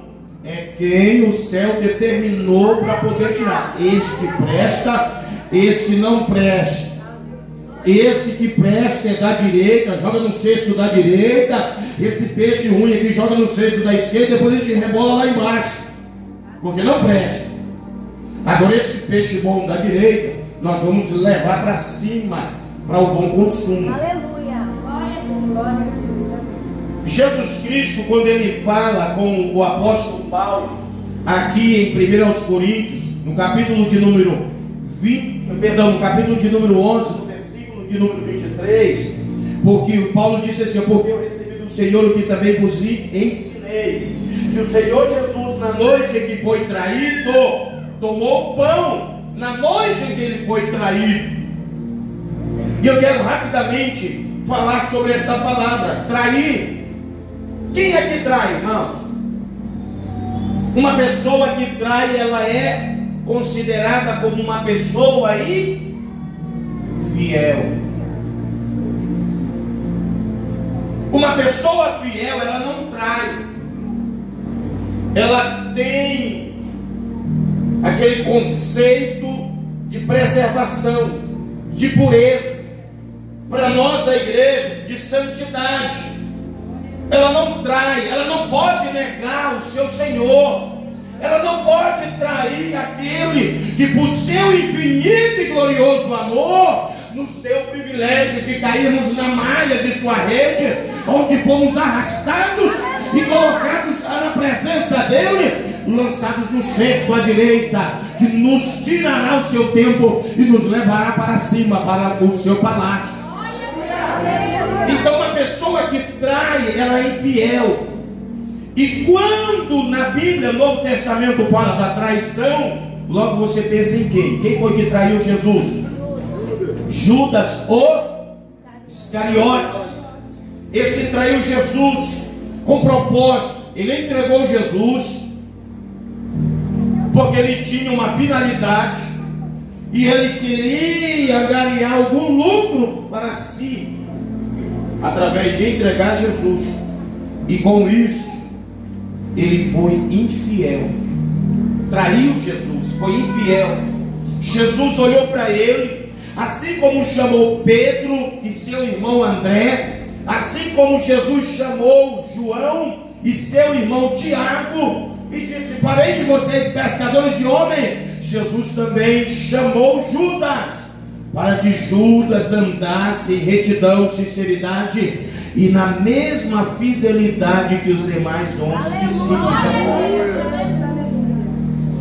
é quem o céu determinou para poder tirar. Este presta, esse não presta. Esse que presta é da direita, joga no cesto da direita. Esse peixe ruim aqui joga no cesto da esquerda, depois a gente rebola lá embaixo. porque não presta. Agora esse peixe bom da direita, nós vamos levar para cima, para o bom consumo.
Aleluia. Glória.
Jesus Cristo, quando ele fala com o apóstolo Paulo, aqui em 1 Coríntios, no capítulo de número 11, no versículo de número 23, porque o Paulo disse assim: porque eu recebi do Senhor o que também vos ensinei, que o Senhor Jesus, na noite em que foi traído, tomou o pão, na noite em que ele foi traído. E eu quero rapidamente falar sobre esta palavra, trair. Quem é que trai, irmãos? Uma pessoa que trai, ela é considerada como uma pessoa infiel. Uma pessoa fiel, ela não trai. Ela tem aquele conceito de preservação, de pureza. Para nós, a igreja, de santidade. Ela não trai, ela não pode negar o seu Senhor. Ela não pode trair aquele que, por seu infinito e glorioso amor, nos deu o privilégio de cairmos na malha de sua rede, onde fomos arrastados e colocados na presença dele, lançados no cesto à direita, que nos tirará o seu tempo e nos levará para cima, para o seu palácio. Então, uma pessoa que trai, ela é infiel. E quando na Bíblia, no Novo Testamento, fala da traição, logo você pensa em quem? Quem foi que traiu Jesus? Judas, o Iscariotes. Esse traiu Jesus com propósito. Ele entregou Jesus porque ele tinha uma finalidade e ele queria ganhar algum lucro para si, através de entregar Jesus. E com isso ele foi infiel, traiu Jesus, foi infiel. Jesus olhou para ele, assim como chamou Pedro e seu irmão André, assim como Jesus chamou João e seu irmão Tiago, e disse: farei de vocês pescadores de homens. Jesus também chamou Judas, para que Judas andasse em retidão, sinceridade e na mesma fidelidade que os demais 11 discípulos.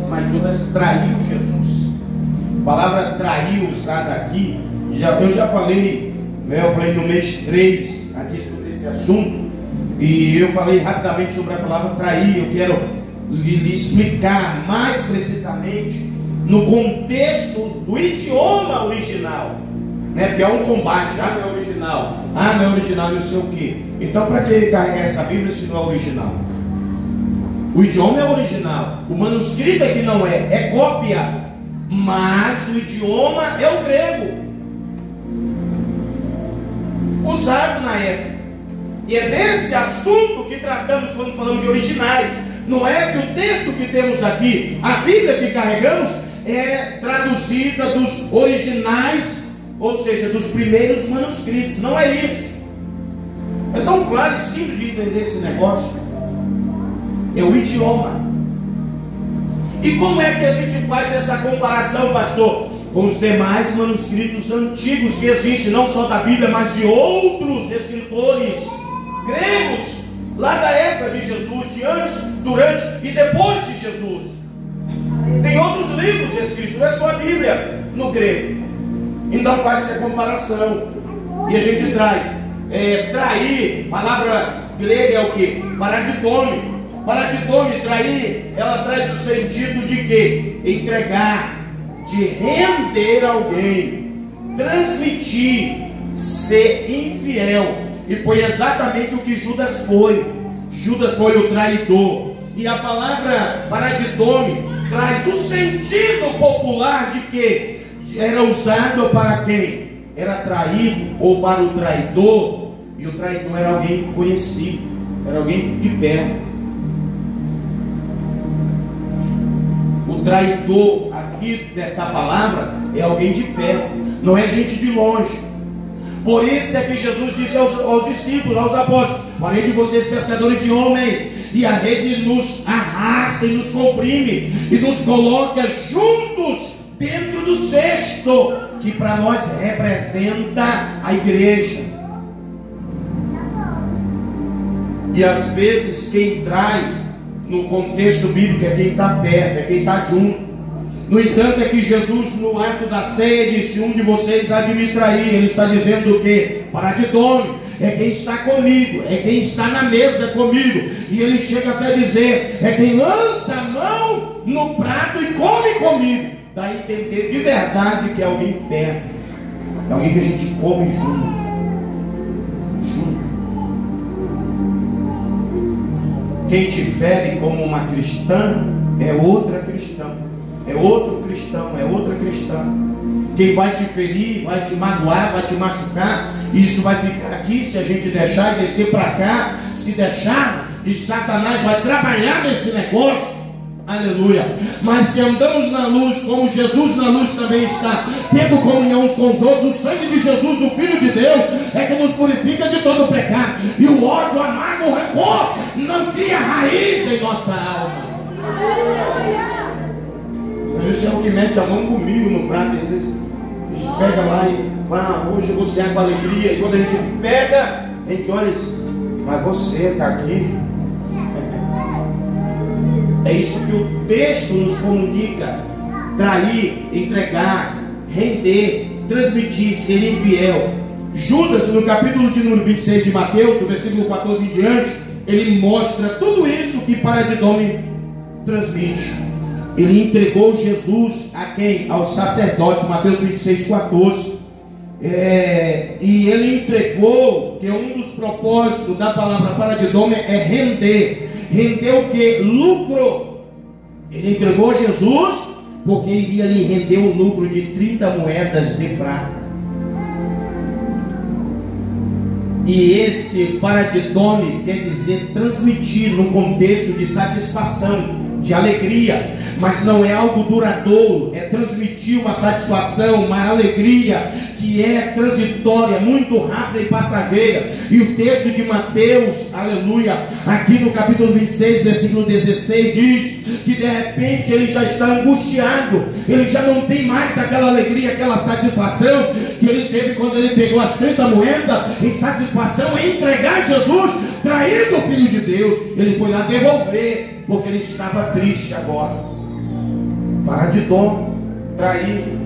Mas Judas traiu Jesus. A palavra trair usada aqui, eu já falei, eu falei no mês 3 aqui sobre esse assunto, e eu falei rapidamente sobre a palavra trair. Eu quero lhe explicar mais precisamente no contexto do idioma original, né? Que é um combate. Não é original, não é original, não sei o que. Então, para que carregar essa Bíblia se não é original? O idioma é original, o manuscrito é que não é cópia, mas o idioma é o grego, usado na época. E é desse assunto que tratamos quando falamos de originais. Não é que o texto que temos aqui, a Bíblia que carregamos, é traduzida dos originais, ou seja, dos primeiros manuscritos. Não é isso. É tão claro e simples de entender esse negócio. É o idioma. E como é que a gente faz essa comparação, pastor? Com os demais manuscritos antigos que existem, não só da Bíblia, mas de outros escritores gregos, lá da época de Jesus, de antes, durante e depois de Jesus. Tem outros livros escritos, não é só a Bíblia, no grego. Então faz essa comparação. E a gente traz trair, palavra grega é o que? Paradidome. Paradidome, trair, ela traz o sentido de quê? Entregar, de render alguém, transmitir, ser infiel. E foi exatamente o que Judas foi. Judas foi o traidor. E a palavra paradidome traz o sentido popular de que era usado para quem era traído, ou para o traidor. E o traidor era alguém conhecido, era alguém de perto. O traidor aqui dessa palavra é alguém de perto, não é gente de longe. Por isso é que Jesus disse aos discípulos, aos apóstolos: farei de vocês pescadores de homens. E a rede nos arrasta e nos comprime e nos coloca juntos dentro do cesto, que para nós representa a igreja. E às vezes quem trai no contexto bíblico é quem está perto, é quem está junto. No entanto, é que Jesus, no ato da ceia, disse: um de vocês há de me trair. Ele está dizendo o quê? Paradidome, é quem está comigo, é quem está na mesa comigo. E ele chega até a dizer: é quem lança a mão no prato e come comigo. Dá a entender de verdade que é alguém perto, é alguém que a gente come junto. Quem te fere como uma cristã é outra cristã, é outro cristão, é outra cristã. Quem vai te ferir, vai te magoar, vai te machucar, isso vai ficar aqui se a gente deixar e descer para cá, se deixarmos, e Satanás vai trabalhar nesse negócio. Aleluia. Mas se andamos na luz, como Jesus na luz também está, tendo comunhão uns com os outros, o sangue de Jesus, o Filho de Deus, é que nos purifica de todo o pecado. E o ódio, a mágoa, o rancor não cria raiz em nossa alma. Às vezes é o que mete a mão comigo no prato, e às vezes a gente pega lá e hoje eu vou cear com alegria. E quando a gente pega, a gente olha e diz: mas você está aqui. É isso que o texto nos comunica: trair, entregar, render, transmitir, ser infiel. Judas, no capítulo de número 26 de Mateus, do versículo 14 em diante, ele mostra tudo isso que Paradidome transmite. Ele entregou Jesus a quem? Aos sacerdotes, Mateus 26, 14. E ele entregou, que é um dos propósitos da palavra Paradidome, é render. Rendeu o que? Lucro. Ele entregou Jesus porque iria lhe render um lucro de 30 moedas de prata. E esse Paradidome quer dizer transmitir no contexto de satisfação, de alegria, mas não é algo duradouro. É transmitir uma satisfação, uma alegria que é transitória, muito rápida e passageira. E o texto de Mateus, aleluia, aqui no capítulo 26, versículo 16, diz que de repente ele já está angustiado, ele já não tem mais aquela alegria, aquela satisfação que ele teve quando ele pegou as 30 moedas em satisfação em entregar Jesus, traído o Filho de Deus. Ele foi lá devolver, porque ele estava triste agora. Paradidome, traído.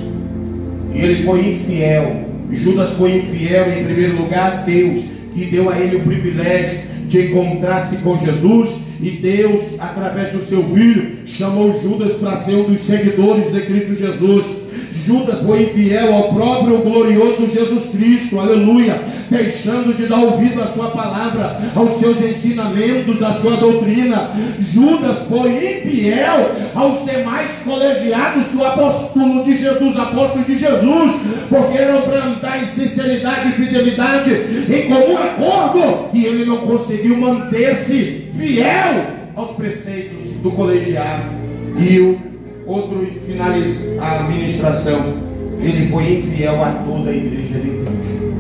E ele foi infiel. Judas foi infiel em primeiro lugar a Deus, que deu a ele o privilégio de encontrar-se com Jesus. E Deus, através do seu filho, chamou Judas para ser um dos seguidores de Cristo Jesus. Judas foi infiel ao próprio glorioso Jesus Cristo, aleluia, deixando de dar ouvido à sua palavra, aos seus ensinamentos, à sua doutrina. Judas foi infiel aos demais colegiados do apóstolo de Jesus, apóstolo de Jesus, porque eram para andar em sinceridade e fidelidade, em comum acordo, e ele não conseguiu manter-se fiel aos preceitos do colegiado. E o outro, finaliza a administração, ele foi infiel a toda a igreja de Cristo,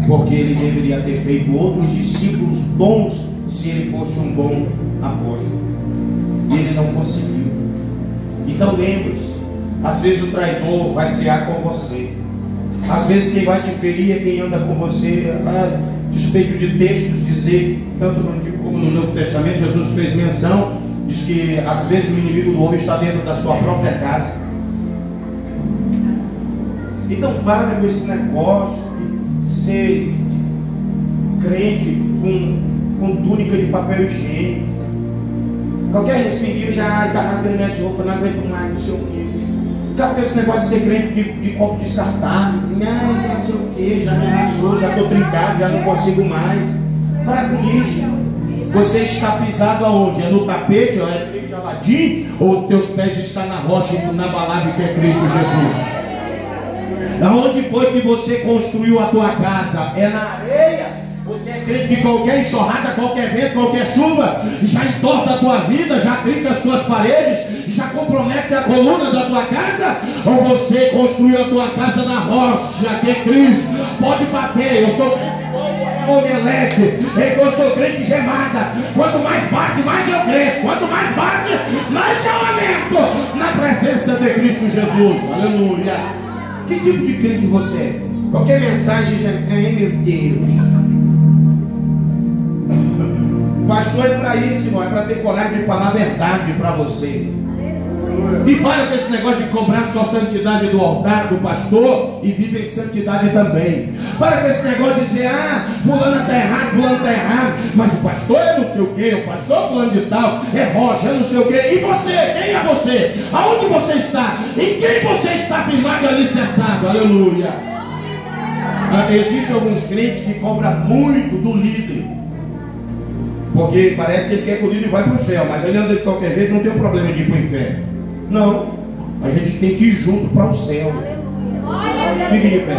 porque ele deveria ter feito outros discípulos bons se ele fosse um bom apóstolo, e ele não conseguiu. Então lembre-se, às vezes o traidor vai cear com você, às vezes quem vai te ferir é quem anda com você. A despeito de textos dizer, tanto no Antigo como no Novo Testamento, Jesus fez menção, diz que às vezes o inimigo do homem está dentro da sua própria casa. Então para com esse negócio de ser crente com túnica de papel higiênico. Qualquer respinguinho já está rasgando minhas roupas, não aguento mais, não sei o quê. Tá com esse negócio de ser crente de copo descartável, não sei o quê, já me amassou, já estou trincado, já não consigo mais. Para com isso. Você está pisado aonde? É no tapete, ou é de Aladim, ou os teus pés estão na rocha inabalável que é Cristo Jesus? Aonde foi que você construiu a tua casa? É na areia? Você é crente que qualquer enxurrada, qualquer vento, qualquer chuva já entorta a tua vida, já trinca as tuas paredes, já compromete a coluna da tua casa? Ou você construiu a tua casa na rocha, que é Cristo? Pode bater, eu sou crente igual o Omelete, eu sou crente gemada. Quanto mais bate, mais eu cresço. Quanto mais bate, mais eu aumento na presença de Cristo Jesus. Aleluia. Que tipo de crente você é? Qualquer mensagem já... Ai, meu Deus. Pastor é para isso, irmão. É para ter coragem de falar a verdade para você. E para com esse negócio de cobrar sua santidade do altar, do pastor, e vive em santidade também. Para com esse negócio de dizer, fulano está errado, fulano está errado, mas o pastor é não sei o que, o pastor fulano de tal, é rocha, é não sei o que. E você, quem é você? Aonde você está? Em quem você está firmado e alicerçado? Aleluia. Existem alguns crentes que cobram muito do líder, porque parece que ele quer que o líder vá para o céu, mas ele anda de qualquer jeito, não tem um problema de ir para o inferno. Não, a gente tem que ir junto para o céu. Fique de pé.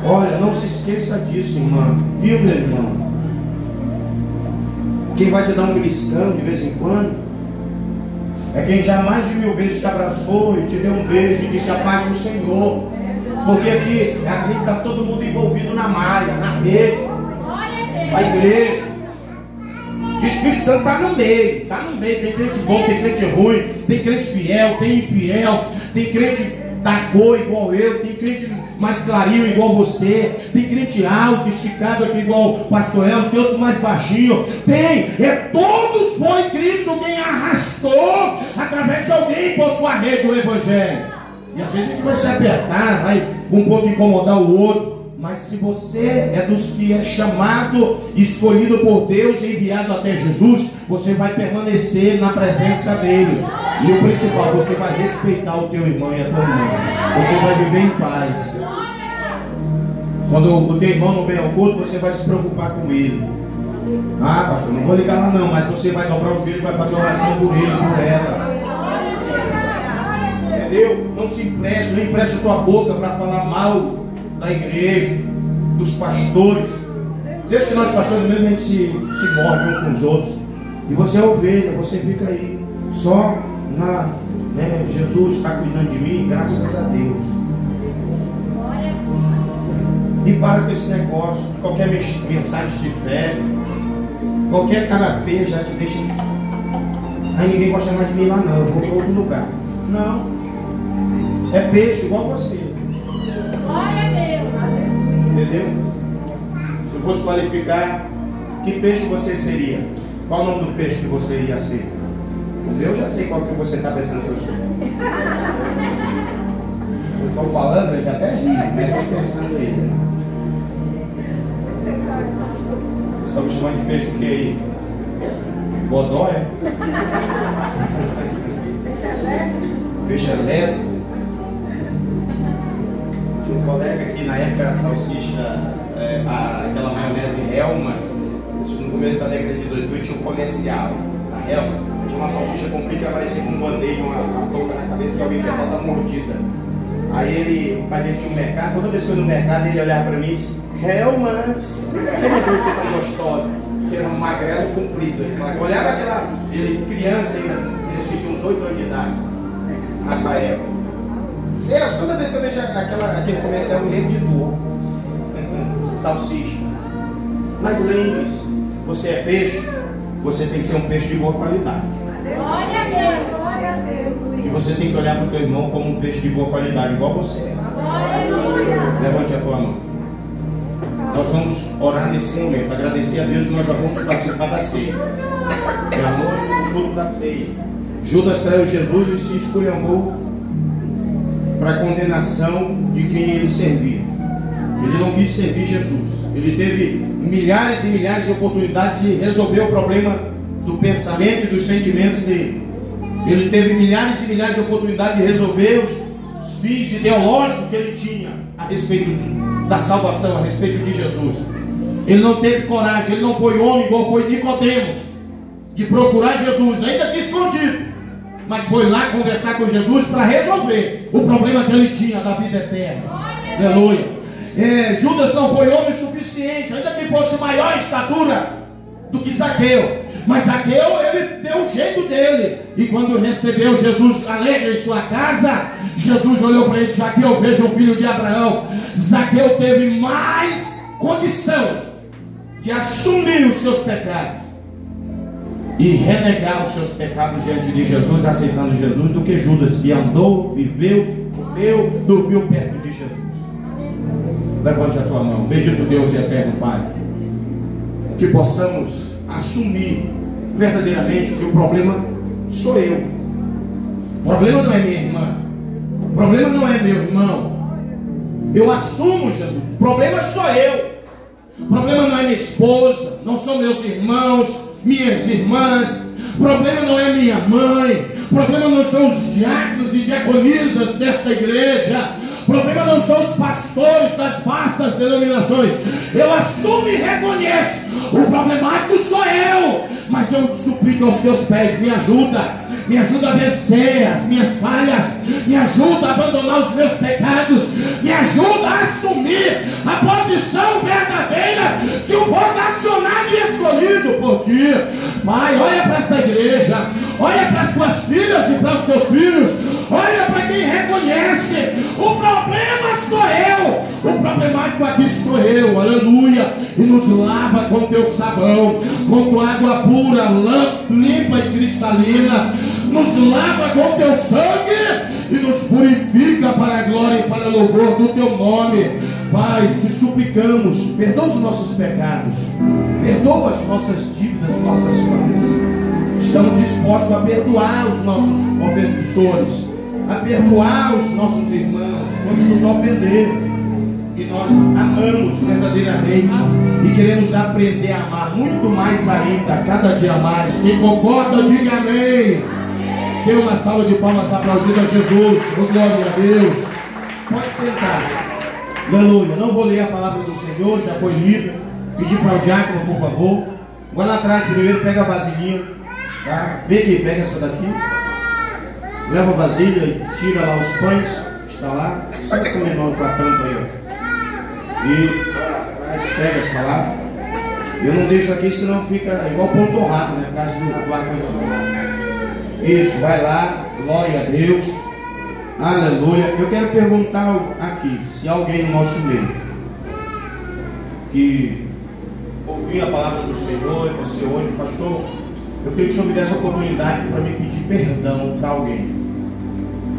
Olha, não se esqueça disso, irmão. Viu, meu irmão? Quem vai te dar um beliscão de vez em quando é quem já mais de 1000 vezes te abraçou e te deu um beijo e disse a paz do Senhor. Porque aqui a gente está todo mundo envolvido na malha, na rede, a igreja. O Espírito Santo está no meio, tem crente bom, tem crente ruim, tem crente fiel, tem infiel, tem crente da cor igual eu, tem crente mais clarinho igual você, tem crente alto, esticado aqui igual o pastor Elcio, tem outros mais baixinhos, todos foi Cristo quem arrastou através de alguém por sua rede o Evangelho. E às vezes a gente vai se apertar, vai um pouco incomodar o outro. Mas se você é dos que é chamado, escolhido por Deus e enviado até Jesus, você vai permanecer na presença dele. E o principal, você vai respeitar o teu irmão e a tua irmã. Você vai viver em paz. Quando o teu irmão não vem ao culto, você vai se preocupar com ele. Pastor, não vou ligar lá não, mas você vai dobrar o joelho e vai fazer oração por ele, por ela. Entendeu? Não se empreste, não empreste a tua boca para falar mal da igreja, dos pastores. Desde que nós pastores mesmo a gente se morde uns com os outros. E você é ovelha, você fica aí só na, Jesus está cuidando de mim, graças a Deus. E para com esse negócio de qualquer mensagem de fé, qualquer cara feia já te deixa. Aí ninguém gosta mais de mim lá não, eu vou para outro lugar. Não, é peixe igual você. Entendeu? Se eu fosse qualificar, que peixe você seria? Qual o nome do peixe que você ia ser? Eu já sei qual que você está pensando que eu sou. Estou falando, eu já até ri, né? Estou pensando aí. Vocês estão me chamando de peixe o que aí? Bodó, é? Peixe elétrico. Um colega que na época a salsicha, aquela maionese Hellmann's, isso no começo da década de 2000 tinha um comercial da Hellmann's, tinha uma salsicha comprida que aparecia com um bandejo, uma touca na cabeça que alguém já estava mordida. Aí o pai dele tinha um mercado, toda vez que eu ia no mercado ele olhava para mim e disse, Hellmann's, que você tão gostosa? Que era um magrelo comprido. Ele olhava ele criança ainda, ele tinha uns 8 anos de idade, Rafael. Celso, toda vez que eu vejo aquele comercial, eu lembro de dor. Salsicha. Mas lembre-se, você é peixe, você tem que ser um peixe de boa qualidade.
Glória a Deus, glória a Deus.
E você tem que olhar para o teu irmão como um peixe de boa qualidade, igual você. Levante a tua mão. Nós vamos orar nesse momento, agradecer a Deus e nós já vamos participar da ceia. É a noite do culto da ceia. Judas traiu Jesus e se esculhambou para a condenação de quem ele servia. Ele não quis servir Jesus. Ele teve milhares e milhares de oportunidades de resolver o problema do pensamento e dos sentimentos dele. Ele teve milhares e milhares de oportunidades de resolver os fins ideológicos que ele tinha a respeito da salvação, a respeito de Jesus. Ele não teve coragem, ele não foi homem igual foi Nicodemos, de procurar Jesus, ainda que escondido, mas foi lá conversar com Jesus para resolver o problema que ele tinha da vida eterna. Aleluia. Judas não foi homem suficiente, ainda que fosse maior em estatura do que Zaqueu, Mas Zaqueu, ele deu o jeito dele. E quando recebeu Jesus alegre em sua casa, Jesus olhou para ele e disse: Zaqueu, veja o filho de Abraão. Zaqueu teve mais condição de assumir os seus pecados e renegar os seus pecados diante de Jesus, aceitando Jesus, do que Judas, que andou, viveu, comeu, dormiu perto de Jesus. Levante a tua mão. Bendito Deus e eterno Pai, que possamos assumir verdadeiramente que o problema sou eu. O problema não é minha irmã. O problema não é meu irmão. Eu assumo, Jesus. O problema sou eu. O problema não é minha esposa, não são meus irmãos, minhas irmãs. O problema não é minha mãe. O problema não são os diáconos e diaconisas desta igreja. O problema não são os pastores das vastas denominações. Eu assumo e reconheço. O problemático sou eu. Mas eu suplico aos teus pés: me ajuda. Me ajuda a vencer as minhas falhas. Me ajuda a abandonar os meus pecados. Me ajuda a assumir a posição verdadeira de um vocacionado e escolhido por ti. Pai, olha para esta igreja. Olha para as tuas filhas e para os teus filhos. Olha para quem reconhece: o problema sou eu. O problemático aqui sou eu. Aleluia. E nos lava com teu sabão, com tua água pura, limpa e cristalina. Nos lava com teu sangue e nos purifica para a glória e para o louvor do teu nome. Pai, te suplicamos, perdoa os nossos pecados, perdoa as nossas dívidas, nossas falhas. Estamos dispostos a perdoar os nossos ofensores, a perdoar os nossos irmãos quando nos ofenderam. E nós amamos verdadeiramente e queremos aprender a amar muito mais ainda, cada dia mais. Quem concorda, diga amém. Dê uma salva de palmas aplaudindo a Jesus. Oh, glória a Deus. Pode sentar. Aleluia. Não vou ler a palavra do Senhor, já foi lida. Pedir para o diácono, por favor. Vai lá atrás primeiro, pega a vasilhinha. Tá? Vem aqui, pega essa daqui. Leva a vasilha e tira lá os pães. Está lá. Só essa menor com a tampa aí, ó. E pega essa lá. Eu não deixo aqui, senão fica igual pão torrado, né? Por causa do ar-condicionado. Isso, vai lá. Glória a Deus. Aleluia. Eu quero perguntar aqui, se alguém no nosso meio que ouviu a palavra do Senhor e você hoje, pastor, eu queria que o Senhor me desse a oportunidade para me pedir perdão para alguém.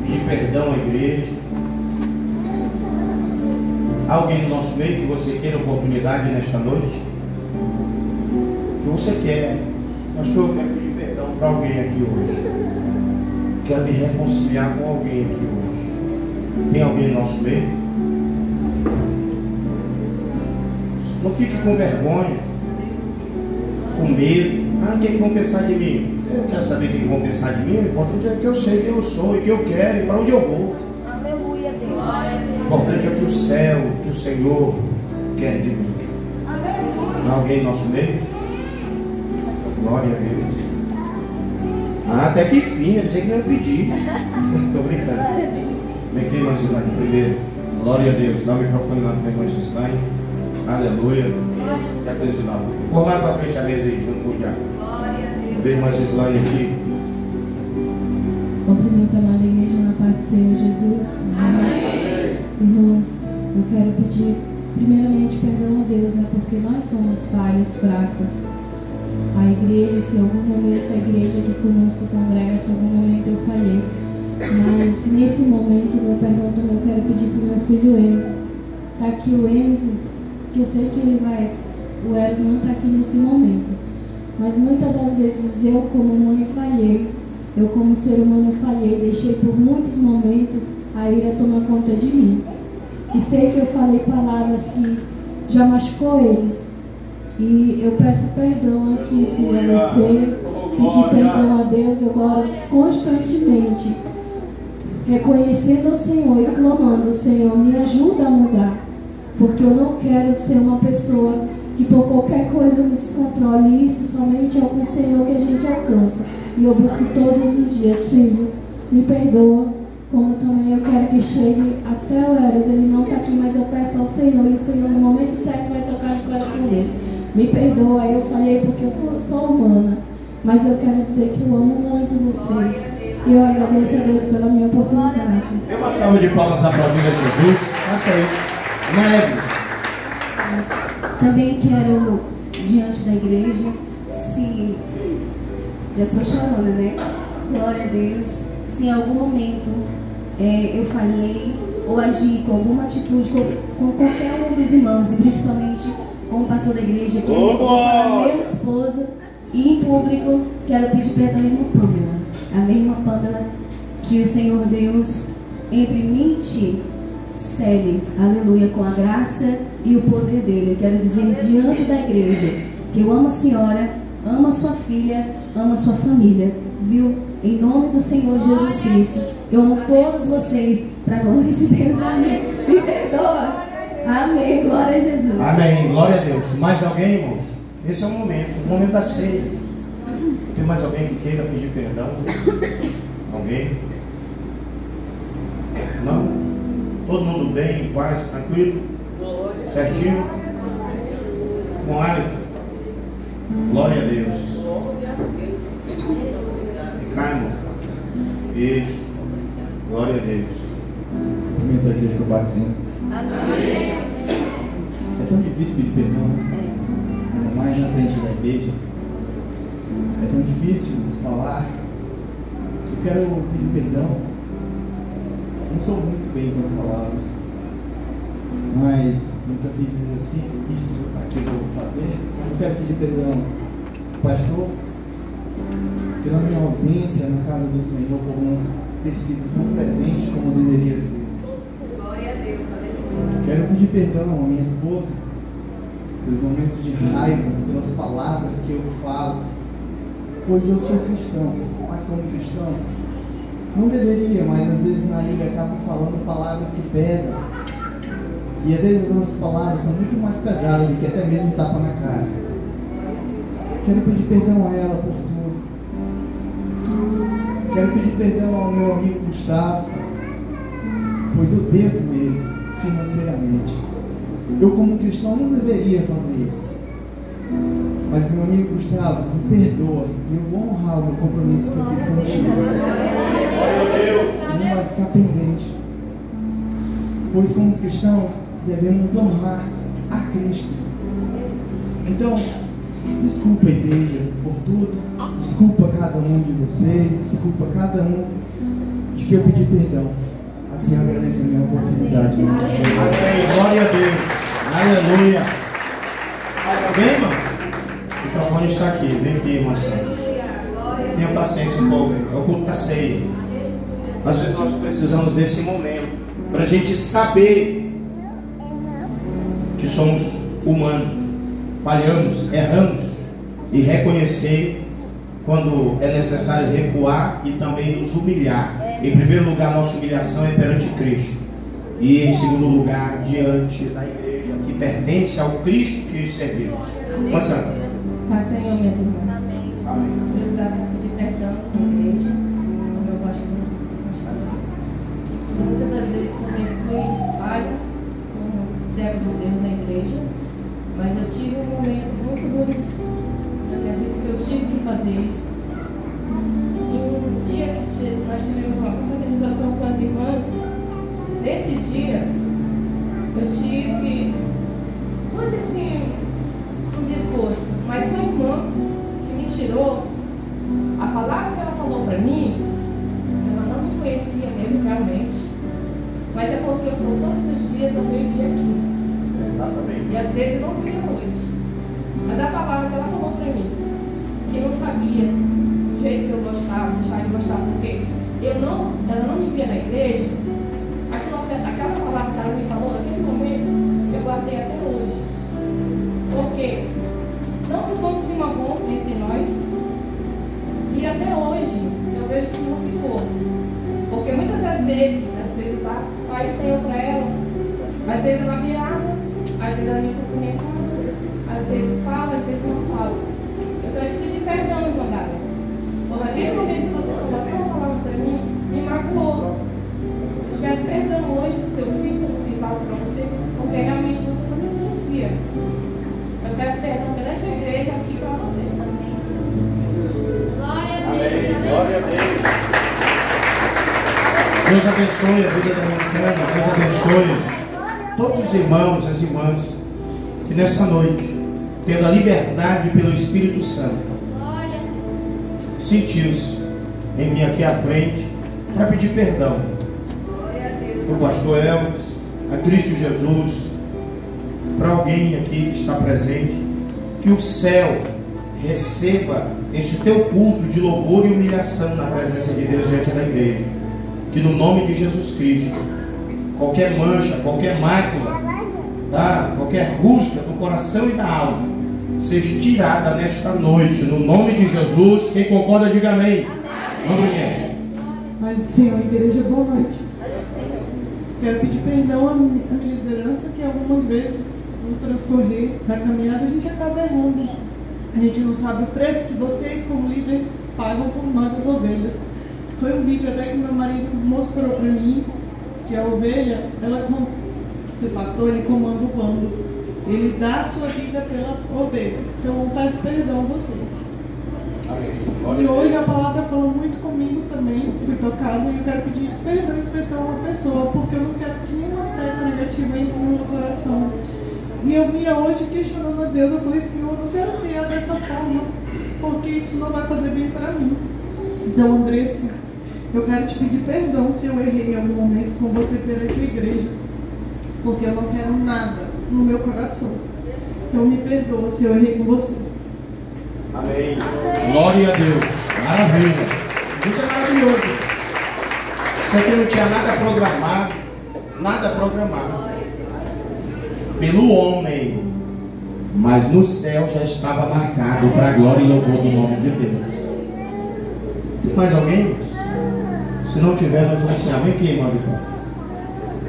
Pedir perdão à igreja. Alguém no nosso meio que você queira oportunidade nesta noite? Que você quer? Pastor, eu quero pedir perdão para alguém aqui hoje. Quero me reconciliar com alguém aqui hoje. Tem alguém no nosso meio? Não fique com vergonha, com medo. O que vão pensar de mim? Eu quero saber o que vão pensar de mim. O importante é que eu sei quem eu sou e o que eu quero e para onde eu vou.
Aleluia, Deus.
O importante é que o céu, que o Senhor quer de mim. Há alguém no nosso meio? Glória a Deus. Até que enfim, eu disse que não ia pedir. Estou brincando. Vem aqui, irmã Gislaine, primeiro. Glória a Deus. Dá o microfone lá para a irmã Gislaine. Aleluia. Está apresentado. Por lá para frente a mesa aí, junto com o diabo.
Glória a Deus.
Vem a irmã Gislaine aqui.
Cumprimento a amada igreja na paz do Senhor Jesus.
Amém.
Irmãos, eu quero pedir primeiramente perdão a Deus, né? Porque nós somos falhas, fracas. A igreja, se em algum momento a igreja aqui conosco congrega, se em algum momento eu falhei. Mas nesse momento, meu perdão também eu quero pedir para o meu filho Enzo. Está aqui o Enzo, que eu sei que ele vai. O Enzo não está aqui nesse momento. Mas muitas das vezes eu, como mãe, falhei. Eu, como ser humano, falhei. Deixei por muitos momentos a ira tomar conta de mim. E sei que eu falei palavras que já machucou eles. E eu peço perdão aqui, filho, a você. Pedir perdão a Deus agora constantemente. Reconhecendo o Senhor e clamando: Senhor, me ajuda a mudar. Porque eu não quero ser uma pessoa que por qualquer coisa me descontrole. E isso somente é com o Senhor que a gente alcança. E eu busco todos os dias: filho, me perdoa. Como também eu quero que chegue até o Eras. Ele não está aqui, mas eu peço ao Senhor. E o Senhor no momento certo vai tocar no coração dele. Me perdoa, eu falhei porque eu sou humana.
Mas eu quero dizer que eu amo muito vocês. E eu agradeço a Deus pela minha oportunidade.
Dê uma salva de palmas aplaudindo a Jesus. Faça isso. Leve.
Mas também quero, diante da igreja, se... Já estou chorando, né? Glória a Deus. Se em algum momento eu falhei ou agi com alguma atitude com qualquer um dos irmãos, e principalmente com o pastor da igreja, que é meu esposo, e em público, quero pedir perdão à irmã Pâmela. A minha irmã Pâmela, que o Senhor Deus, entre mim e ti, cele, aleluia, com a graça e o poder dele. Eu quero dizer diante da igreja que eu amo a senhora, amo a sua filha, amo a sua família, viu? Em nome do Senhor Jesus Cristo, eu amo todos vocês, para a glória de Deus, amém. Me perdoa, amém, glória a Jesus.
Amém, glória a Deus. Mais alguém, irmãos? Esse é o momento da ceia. Tem mais alguém que queira pedir perdão? Alguém? Não? Todo mundo bem, em paz, tranquilo? Certinho? Com Aleph? Glória a Deus. Calma. Isso. Glória a Deus.
Momento da igreja que eu batizando.
Amém.
É tão difícil pedir perdão, ainda mais na frente da igreja. É tão difícil falar. Eu quero pedir perdão. Não sou muito bem com as palavras, mas nunca fiz assim, isso, aquilo que eu vou fazer. Mas eu quero pedir perdão, pastor, pela minha ausência na casa do Senhor, por não ter sido tão presente como deveria ser.
Glória a Deus, aleluia.
Quero pedir perdão à minha esposa pelos momentos de raiva, pelas palavras que eu falo, pois eu sou cristão, mas como cristão não deveria, mas às vezes na ira acabo falando palavras que pesam, e às vezes as nossas palavras são muito mais pesadas do que até mesmo tapa na cara. Quero pedir perdão a ela por tudo. Quero pedir perdão ao meu amigo Gustavo, pois eu devo ele financeiramente. Eu como cristão não deveria fazer isso, mas meu amigo Gustavo, me perdoa e eu vou honrar o meu compromisso que eu fiz contigo. Não vai ficar pendente, pois como cristãos devemos honrar a Cristo. Então, desculpa a igreja por tudo, desculpa cada um de vocês, desculpa cada um de que eu pedi perdão. Assim eu agradeço a minha oportunidade.
Amém, glória a Deus, aleluia. Alguém, irmão? O microfone está aqui, vem aqui, irmã Sandra. Tenha paciência um pouco, é o culto da ceia. Às vezes nós precisamos desse momento para a gente saber que somos humanos, falhamos, erramos, e reconhecer quando é necessário recuar e também nos humilhar. Em primeiro lugar, nossa humilhação é perante Cristo, e em segundo lugar, diante da igreja que pertence ao Cristo que servimos. Passando.
Pai Senhor, minhas irmãs.
Amém.
Em primeiro lugar, quero pedir perdão à igreja, ao meu pastor. Muitas das vezes também fui falha, como servo de Deus na igreja, mas eu tive um momento muito ruim na minha vida que eu tive que fazer isso. E um dia que nós tivemos uma confraternização com as irmãs, nesse dia eu tive, vamos dizer assim, um desgosto, mas uma irmã que me tirou a palavra que ela falou para mim, ela não me conhecia mesmo realmente, mas é porque eu estou todos os dias ao meio-dia aqui.
Exatamente.
E às vezes eu não vi à noite. Mas a palavra que ela falou para mim, que não sabia do jeito que eu gostava, deixar de gostar, porque ela não me via na igreja, aquela palavra que ela me falou naquele momento, eu guardei até hoje. Porque não ficou um clima bom entre nós, e até hoje eu vejo que não ficou. Porque muitas das vezes, às vezes dá Pai Senhor para ela, às vezes ela virava, às vezes ela me cumprimentava, às vezes fala, às vezes não fala. Então eu te pedi perdão, irmã Dália. Por naquele momento que você falou aquela palavra para mim, me magoou.
Deus abençoe a vida da minha Sandra. Deus abençoe todos os irmãos e as irmãs que nessa noite, tendo a liberdade pelo Espírito Santo, sentiu-se em vir aqui à frente para pedir perdão. O pastor Elvis, a Cristo Jesus, para alguém aqui que está presente, que o céu receba este teu culto de louvor e humilhação na presença de Deus diante da igreja. Que no nome de Jesus Cristo, qualquer mancha, qualquer mácula, tá? Qualquer rusga do coração e da alma seja tirada nesta noite, no nome de Jesus. Quem concorda, diga amém. Vamos, mulher.
Mas, Senhor, igreja, boa noite. Quero pedir perdão à minha liderança, que algumas vezes, no transcorrer da caminhada, a gente acaba errando. A gente não sabe o preço que vocês, como líder, pagam por nós, as ovelhas. Foi um vídeo até que meu marido mostrou para mim, que a ovelha, o pastor, ele comanda o bando. Ele dá a sua vida pela ovelha. Então, eu peço perdão a vocês. E hoje a palavra falou muito comigo também, fui tocada, e eu quero pedir perdão especial a uma pessoa, porque eu não quero que nenhuma seta negativa entre no meu coração. E eu vinha hoje questionando a Deus, eu falei, Senhor, eu não quero ser dessa forma, porque isso não vai fazer bem para mim. Então, Andressa, eu quero te pedir perdão se eu errei em algum momento com você perante a igreja, porque eu não quero nada no meu coração. Então me perdoa se eu errei com você.
Amém. Glória a Deus. Maravilha. Isso é maravilhoso. Isso aqui não tinha nada programado. Nada programado pelo homem, mas no céu já estava marcado para a glória e louvor do nome de Deus. Tem mais alguém? Se não tiver, nós vamos ensinar. Vem aqui, irmão Vitor.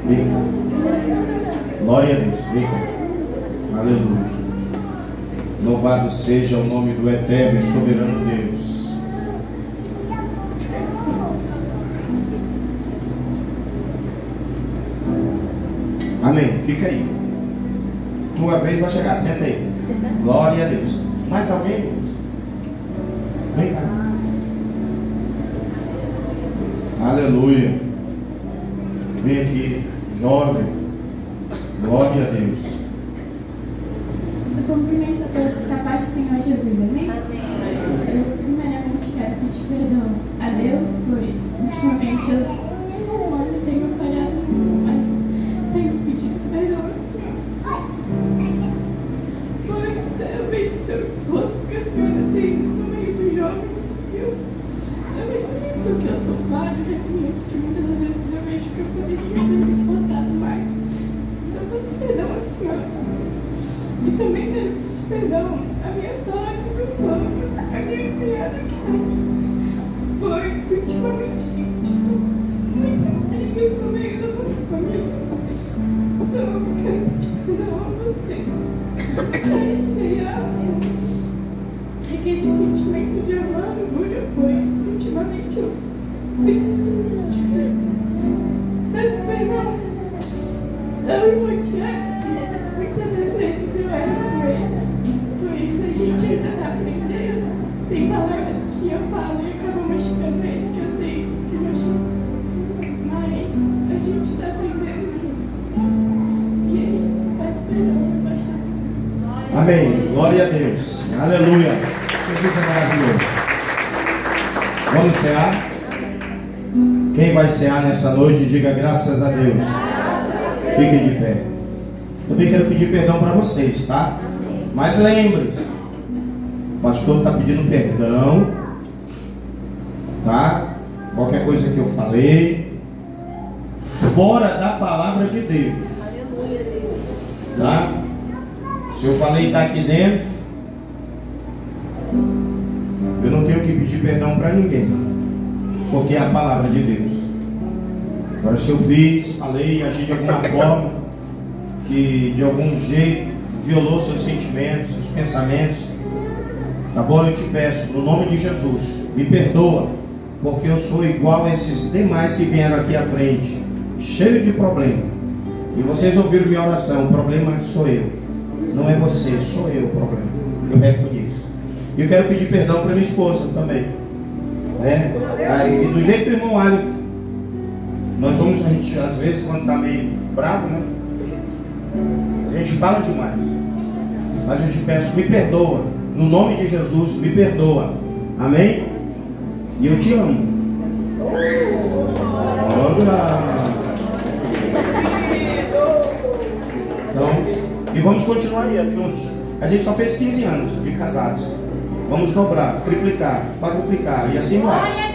Vem cá. Glória a Deus. Vem cá. Aleluia. Louvado seja o nome do eterno e soberano Deus. Amém. Fica aí. Tua vez vai chegar. Senta aí. Glória a Deus. Mais alguém? Vem cá. Aleluia. Vem aqui, jovem. Glória a Deus.
Eu cumprimento a todos que a paz do Senhor Jesus, amém? Eu primeiramente quero pedir perdão a Deus, pois ultimamente eu sou humana e tenho falhado muito, mas tenho pedido perdão ao Senhor. Pois eu vejo o seu esforço que a senhora tem no meio dos jovens e eu reconheço que eu sou falha, reconheço que muitas das vezes eu vejo que eu poderia ter me esforçado mais. Eu peço perdão à senhora. E também quero pedir perdão à minha sogra, ao meu sogro, à minha cunhada que também. Pois ultimamente tenho tido muitas brigas no meio da nossa família. Então eu quero pedir perdão a vocês. Quero ser aquele sentimento de amargura, pois ultimamente eu tenho sido muito difícil. Peço perdão ao irmão Tiago, que muitas das vezes eu erro com ele, pois a gente ainda está aprendendo. Tem palavras que eu falo e acabo machucando ele, que eu sei que machuca, mas a gente está aprendendo junto. E é isso, peço perdão bastante.
Amém. Glória a Deus. Aleluia. Jesus é maravilhoso. Vamos cear? Quem vai cear nessa noite, diga graças a Deus. Fiquem de pé. Também quero pedir perdão para vocês, tá? Mas lembre-se, o pastor está pedindo perdão, tá? Qualquer coisa que eu falei, fora da palavra de Deus, tá? Se eu falei está aqui dentro, eu não tenho que pedir perdão para ninguém, porque é a palavra de Deus. Agora, se eu fiz, falei, agi de alguma forma que de algum jeito violou seus sentimentos, seus pensamentos, tá bom? Eu te peço, no nome de Jesus, me perdoa, porque eu sou igual a esses demais que vieram aqui à frente, cheio de problema. E vocês ouviram minha oração, o problema sou eu, não é você, sou eu o problema, eu reconheço. E eu quero pedir perdão para minha esposa também, né? E do jeito do irmão Aleph, A gente, às vezes, quando está meio bravo, né? A gente fala demais. Mas eu te peço, me perdoa. No nome de Jesus, me perdoa. Amém? E eu te amo. Então, e vamos continuar aí juntos. A gente só fez 15 anos de casados. Vamos dobrar, triplicar, quadruplicar e assim vai.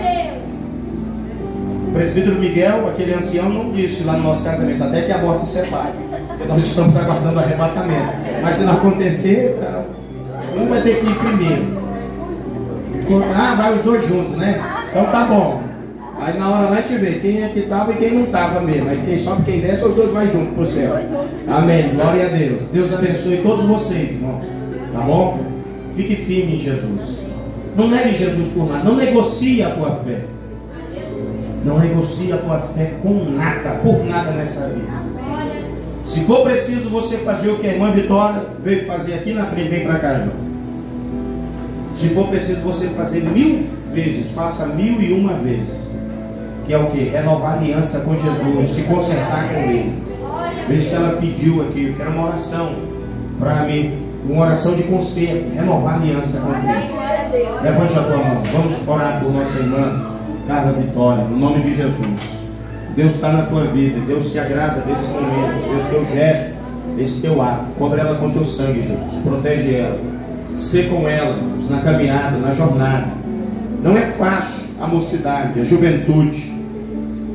O presbítero Miguel, aquele ancião, não disse lá no nosso casamento, até que a morte separe. Porque nós estamos aguardando o arrebatamento. Mas se não acontecer, um vai ter que ir primeiro. Vai os dois juntos, né? Então tá bom. Aí na hora lá a gente vê quem é que estava e quem não estava mesmo. Aí quem sobe, quem desce, os dois vai juntos pro céu. Amém. Glória a Deus. Deus abençoe todos vocês, irmãos. Tá bom? Fique firme em Jesus. Não negue Jesus por nada. Não negocie a tua fé. Não negocie a tua fé com nada, por nada nessa vida. Se for preciso você fazer o que a irmã Vitória veio fazer aqui na frente, vem para cá, irmão. Se for preciso você fazer 1000 vezes, faça 1001 vezes. Que é o que? Renovar a aliança com Jesus, se consertar com Ele. Vê que ela pediu aqui, eu quero uma oração para mim, uma oração de conserto, renovar a aliança com Deus. Levante a tua mão, vamos orar por nossa irmã Carla Vitória, no nome de Jesus. Deus está na tua vida, Deus se agrada desse momento, Deus teu gesto, esse teu ato, cobre ela com teu sangue, Jesus, protege ela, sê com ela, Deus, na caminhada, na jornada. Não é fácil a mocidade, a juventude,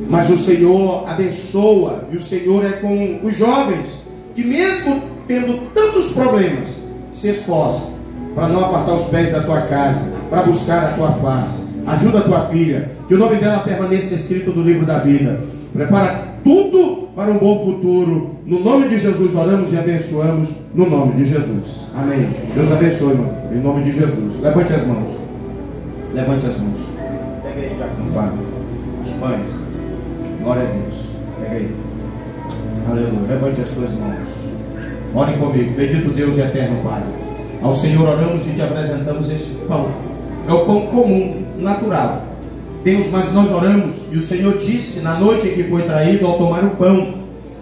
mas o Senhor abençoa, e o Senhor é com os jovens, que mesmo tendo tantos problemas, se esforçam para não apartar os pés da tua casa, para buscar a tua face. Ajuda a tua filha, que o nome dela permaneça escrito no livro da vida. Prepara tudo para um bom futuro. No nome de Jesus oramos e abençoamos, no nome de Jesus. Amém. Deus abençoe, irmão, em nome de Jesus. Levante as mãos. Levante as mãos. Pega aí, Diácono Fábio, os pães. Glória a Deus. Pega aí. Aleluia. Levante as tuas mãos. Orem comigo. Bendito Deus e eterno Pai. Ao Senhor oramos e te apresentamos esse pão. É o pão comum, natural. Deus, mas nós oramos, e o Senhor disse na noite em que foi traído, ao tomar o pão,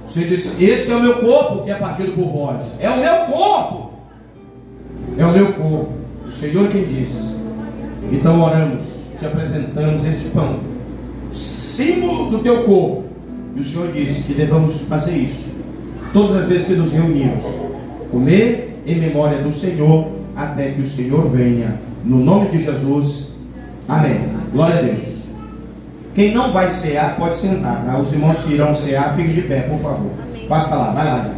o Senhor disse: esse é o meu corpo que é partido por vós. É o meu corpo. É o meu corpo. O Senhor quem disse. Então oramos, te apresentamos este pão, símbolo do teu corpo. E o Senhor disse que devemos fazer isso todas as vezes que nos reunimos, comer em memória do Senhor, até que o Senhor venha. No nome de Jesus, amém. Glória a Deus. Quem não vai cear, pode sentar, tá? Os irmãos que irão cear, fiquem de pé, por favor. Amém. Passa lá, vai lá.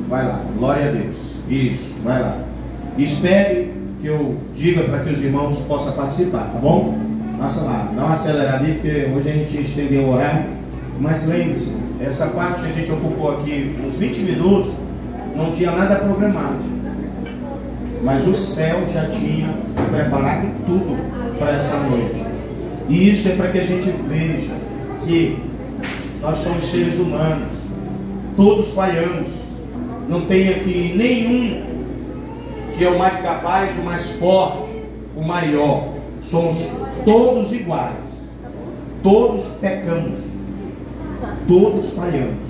Vai lá, glória a Deus. Isso, vai lá. Espere que eu diga para que os irmãos possam participar, tá bom? Passa lá, dá uma acelerada ali, porque hoje a gente estendeu o horário. Mas lembre-se, essa parte que a gente ocupou aqui, uns 20 minutos, não tinha nada programado. Mas o céu já tinha preparado tudo para essa noite. E isso é para que a gente veja que nós somos seres humanos, todos falhamos. Não tem aqui nenhum que é o mais capaz, o mais forte, o maior. Somos todos iguais. Todos pecamos. Todos falhamos.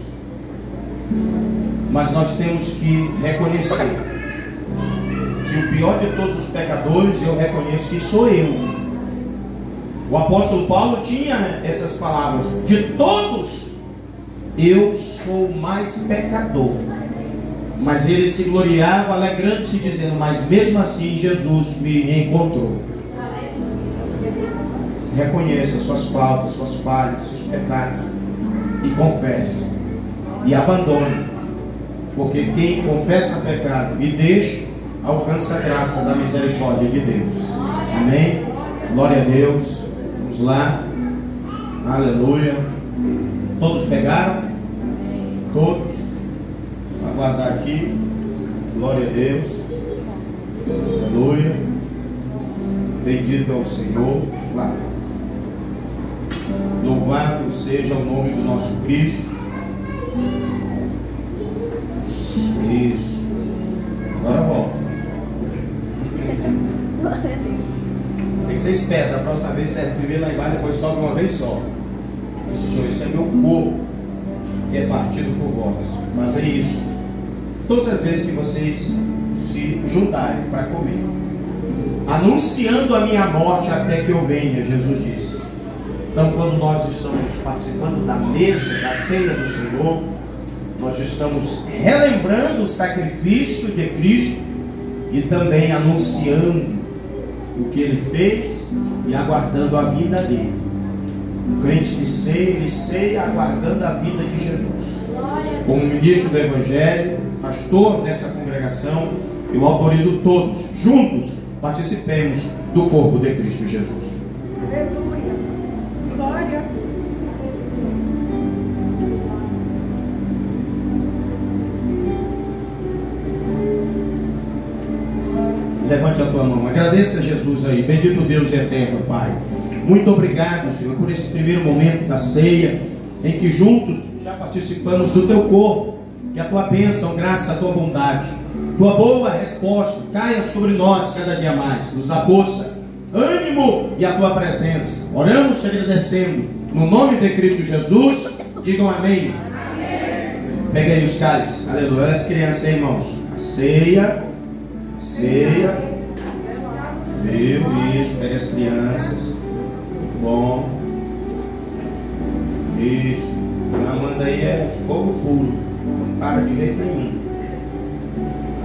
Mas nós temos que reconhecer que o pior de todos os pecadores, eu reconheço que sou eu. O apóstolo Paulo tinha essas palavras: de todos eu sou o mais pecador. Mas ele se gloriava, alegrando-se, dizendo: mas mesmo assim Jesus me encontrou. Reconheça as suas faltas, suas falhas, seus pecados, e confesse e abandone, porque quem confessa pecado e deixa, alcança a graça da misericórdia de Deus. Amém? Glória a Deus. Vamos lá. Aleluia. Todos pegaram? Todos? Só aguardar aqui. Glória a Deus. Aleluia. Bendito é o Senhor. Lá. Louvado seja o nome do nosso Cristo. Isso. Agora volta. Tem que ser esperto. Da próxima vez serve primeiro lá embaixo, depois sobe uma vez só. Disse: Senhor, esse é meu corpo, que é partido por vós. Fazer isso todas as vezes que vocês se juntarem para comer, anunciando a minha morte até que eu venha, Jesus disse. Então, quando nós estamos participando da mesa, da ceia do Senhor, nós estamos relembrando o sacrifício de Cristo e também anunciando o que Ele fez e aguardando a vida dele. O crente que ceia, ele ceia aguardando a vida de Jesus. Como ministro do Evangelho, pastor dessa congregação, eu autorizo todos, juntos, participemos do corpo de Cristo Jesus.
Aleluia. Glória.
Levante a tua mão, agradeça a Jesus aí. Bendito Deus eterno, Pai. Muito obrigado, Senhor, por esse primeiro momento da ceia, em que juntos já participamos do teu corpo. Que a tua bênção, graça, a tua bondade, tua boa resposta caia sobre nós cada dia mais. Nos dá força, ânimo e a tua presença. Oramos te agradecendo no nome de Cristo Jesus. Digam amém. Pegue aí os cálices. Aleluia. As crianças, irmãos. A ceia. Ceia. Viu? Isso. Pega as crianças. Muito bom. Isso. A Amanda aí é fogo puro. Não para de jeito nenhum.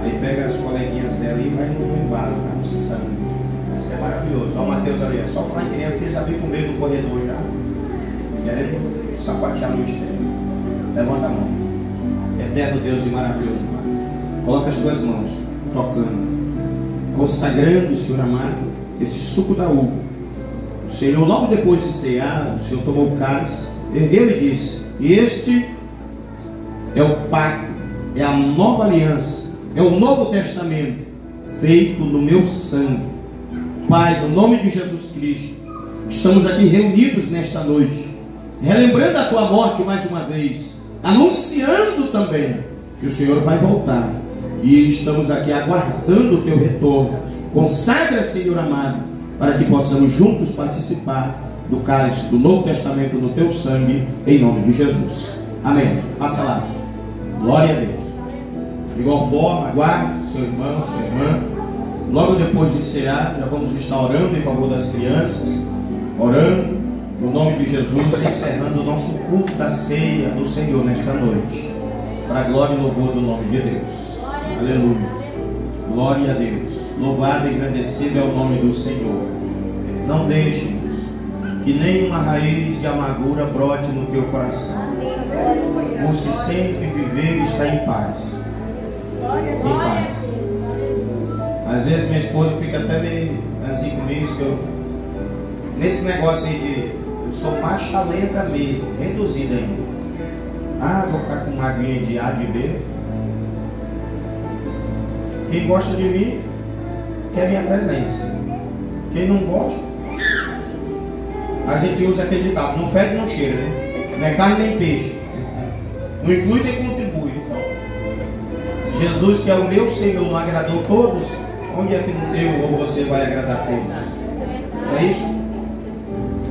Aí pega as coleguinhas dela e vai no embalo, tá no sangue. Isso é maravilhoso. Olha o Mateus ali. É só falar em criança que ele já vem com medo do corredor já. Querendo sapatear no mistério. Levanta a mão. Eterno Deus e maravilhoso Pai. Coloca as tuas mãos, tocando, consagrando, Senhor amado, este suco da uva. O Senhor, logo depois de cear, o Senhor tomou o cálice, ergueu e disse: este é o pacto, é a nova aliança, é o novo testamento, feito no meu sangue. Pai, no nome de Jesus Cristo, estamos aqui reunidos nesta noite, relembrando a tua morte mais uma vez, anunciando também que o Senhor vai voltar, e estamos aqui aguardando o teu retorno. Consagra, Senhor amado, para que possamos juntos participar do cálice do Novo Testamento no teu sangue, em nome de Jesus. Amém. Passa lá. Glória a Deus. De igual forma, aguarde seu irmão, sua irmã. Logo depois de cear, já vamos estar orando em favor das crianças, orando no nome de Jesus, encerrando o nosso culto da ceia do Senhor nesta noite, para a glória e louvor do nome de Deus. Aleluia. Glória a Deus. Louvado e agradecido é o nome do Senhor. Não deixe que nenhuma raiz de amargura brote no teu coração. Busque sempre viver e estar em paz. Em paz. Às vezes minha esposa fica até meio assim comigo, que eu, nesse negócio aí de eu sou mais chalenta mesmo, reduzida ainda. Ah, vou ficar com uma aguinha de A, de B. Quem gosta de mim quer minha presença. Quem não gosta, a gente usa aquele ditado: não fede, não cheira, né? Não é carne nem peixe. Não influi nem contribui. Então, Jesus, que é o meu Senhor, não agradou todos. Onde é que no teu ou você vai agradar todos? É isso?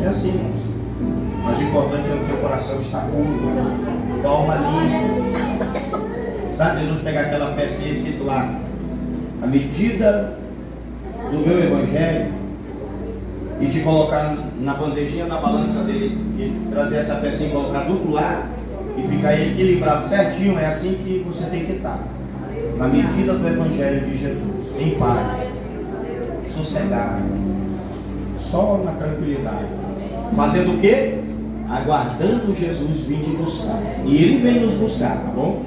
É assim, irmãos. Mas o importante é o teu coração estar puro, calma, limpa. Sabe, Jesus pegar aquela pecinha escrito lá, a medida do meu evangelho, e te colocar na bandejinha da balança dele, e trazer essa pecinha e colocar do outro lado e ficar equilibrado certinho. É assim que você tem que estar, na medida do evangelho de Jesus, em paz, sossegado, só na tranquilidade, fazendo o quê? Aguardando Jesus vir te buscar. E Ele vem nos buscar, tá bom?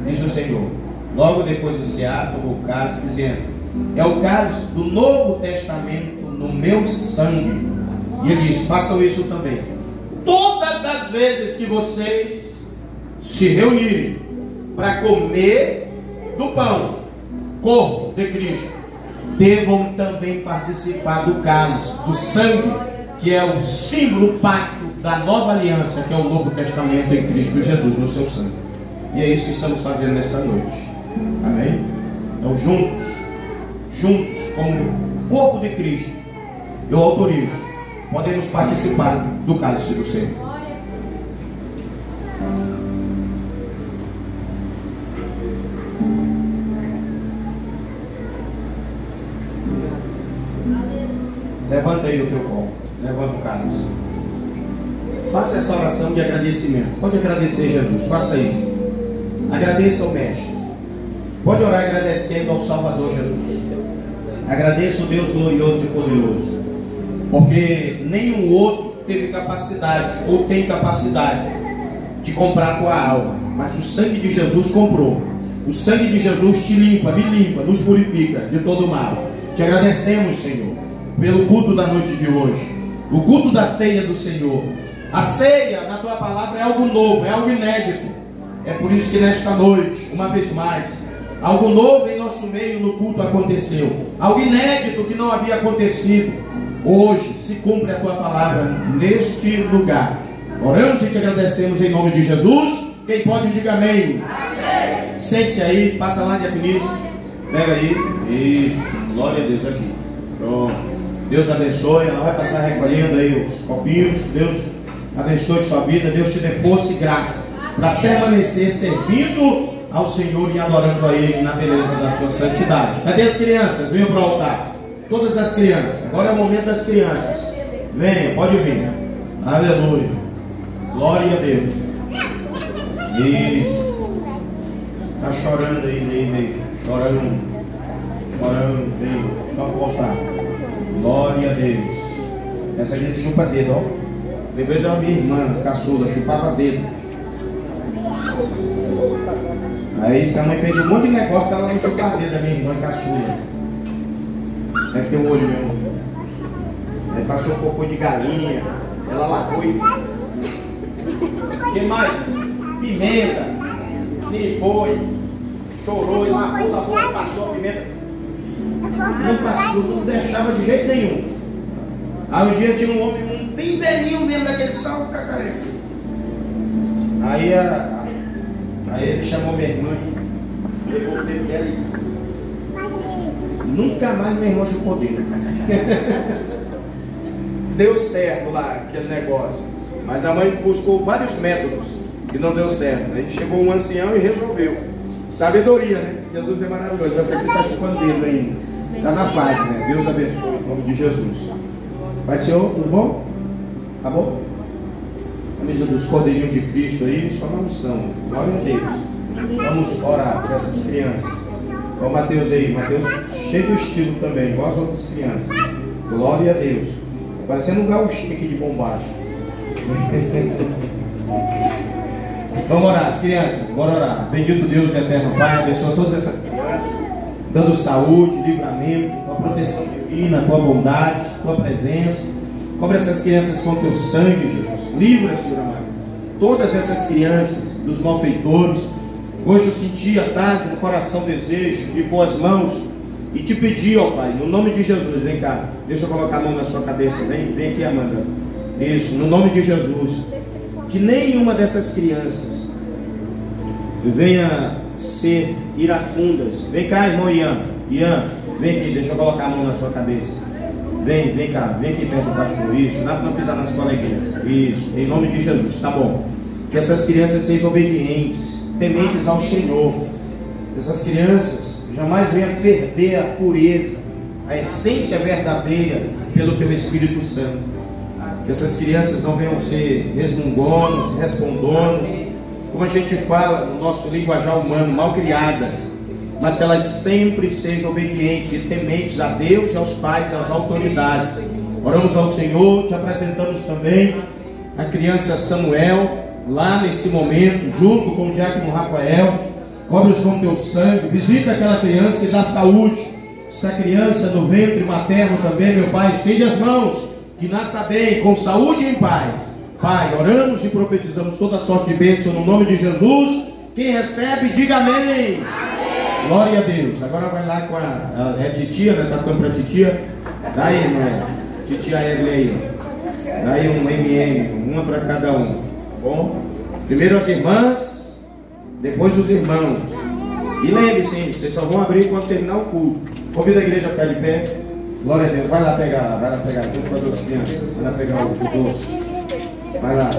Diz o Senhor. Logo depois de cear, tomou o cálice, dizendo: é o cálice do Novo Testamento no meu sangue. E Ele diz: façam isso também todas as vezes que vocês se reunirem para comer do pão, corpo de Cristo, devam também participar do cálice, do sangue, que é o símbolo, o pacto da nova aliança, que é o Novo Testamento em Cristo Jesus, no seu sangue. E é isso que estamos fazendo nesta noite. Amém? Então, juntos, como corpo de Cristo, eu autorizo, podemos participar do cálice do Senhor. Levanta aí o teu colo. Levanta o cálice. Faça essa oração de agradecimento. Pode agradecer Jesus. Faça isso. Agradeça ao Mestre. Pode orar agradecendo ao Salvador Jesus. Agradeça o Deus glorioso e poderoso. Porque nenhum outro teve capacidade ou tem capacidade de comprar a tua alma. Mas o sangue de Jesus comprou. O sangue de Jesus te limpa, me limpa, nos purifica de todo mal. Te agradecemos, Senhor, pelo culto da noite de hoje. O culto da ceia do Senhor. A ceia, na tua palavra, é algo novo, é algo inédito. É por isso que nesta noite, uma vez mais, algo novo em nosso meio no culto aconteceu. Algo inédito que não havia acontecido. Hoje se cumpre a tua palavra neste lugar. Oramos e te agradecemos em nome de Jesus. Quem pode, diga amém. Amém. Sente-se aí, passa lá, diaconisa. Pega aí. Isso, glória a Deus aqui. Pronto. Deus abençoe. Ela vai passar recolhendo aí os copinhos. Deus abençoe sua vida. Deus te dê força e graça para permanecer servindo ao Senhor e adorando a Ele na beleza da sua santidade. Cadê as crianças? Venham para o altar. Todas as crianças. Agora é o momento das crianças. Venham, pode vir. Aleluia. Glória a Deus. Isso. Está chorando aí, meio. Chorando. Veio. Só voltar. Glória a Deus. Essa gente chupa dedo, ó. Lembrei da minha irmã, caçula, chupava dedo. Aí a mãe fez um monte de negócio para ela não chupar dedo da minha irmã, caçula. É que tem um olhão. Aí passou um cocô de galinha. Ela lavou e... O que mais? Pimenta. Limpou, chorou e lavou, passou a pimenta. Não passou, não deixava de jeito nenhum. Aí um dia tinha um homem, bem velhinho mesmo, daquele sal cacareco. Aí ele chamou minha irmã, levou o dedo dela e nunca mais minha irmã chupou dedo. Deu certo lá aquele negócio, mas a mãe buscou vários métodos e não deu certo. Aí chegou um ancião e resolveu. Sabedoria, né? Jesus é maravilhoso. Essa aqui está chupando dedo ainda. Está na fase, né? Deus abençoe em nome de Jesus. Pai do Senhor, tudo bom? Tá bom? Camisa dos Cordeirinhos de Cristo aí, só na unção. Glória a Deus. Vamos orar por essas crianças. Olha o Mateus aí, Mateus cheio do estilo também, igual as outras crianças. Glória a Deus. Parecendo um gauchinho aqui de bombagem. Vamos orar, as crianças, bora orar. Bendito Deus e eterno Pai, abençoa todas essas crianças, dando saúde, livramento, tua proteção divina, tua bondade, tua presença. Cobre essas crianças com teu sangue, Jesus. Livra, Senhor amado, todas essas crianças dos malfeitores. Hoje eu senti à tarde no coração desejo de boas mãos e te pedi, ó Pai, no nome de Jesus, vem cá, deixa eu colocar a mão na sua cabeça, vem aqui, Amanda. Isso, no nome de Jesus, que nenhuma dessas crianças venha ser iracundas. Vem cá, irmão Ian, vem aqui, deixa eu colocar a mão na sua cabeça. Vem cá, vem aqui perto do pastor. Isso, nada para pisar nas coleguinhas. Isso, em nome de Jesus, tá bom. Que essas crianças sejam obedientes, tementes ao Senhor. Essas crianças jamais venham perder a pureza, a essência verdadeira pelo teu Espírito Santo. Que essas crianças não venham ser resmungonas, respondonas, como a gente fala no nosso linguajar humano, mal criadas, mas que elas sempre sejam obedientes e tementes a Deus e aos pais e às autoridades. Oramos ao Senhor, te apresentamos também a criança Samuel, lá nesse momento, junto com o diácono Rafael. Cobre-os com teu sangue, visita aquela criança e dá saúde. Esta criança no ventre materno também, meu Pai, estende as mãos, que nasça bem, com saúde e em paz. Pai, oramos e profetizamos toda sorte de bênção no nome de Jesus. Quem recebe, diga amém. Amém. Glória a Deus. Agora vai lá com a titia, né? Tá ficando pra titia. Dá aí, irmã. Titia Evelyn aí. Dá aí um MM, uma para cada um. Tá bom? Primeiro as irmãs, depois os irmãos. E lembre-se, vocês só vão abrir quando terminar o culto. Convido a igreja a ficar de pé. Glória a Deus. Vai lá pegar, junto com as outras crianças. Vai lá pegar o doce. Vai lá,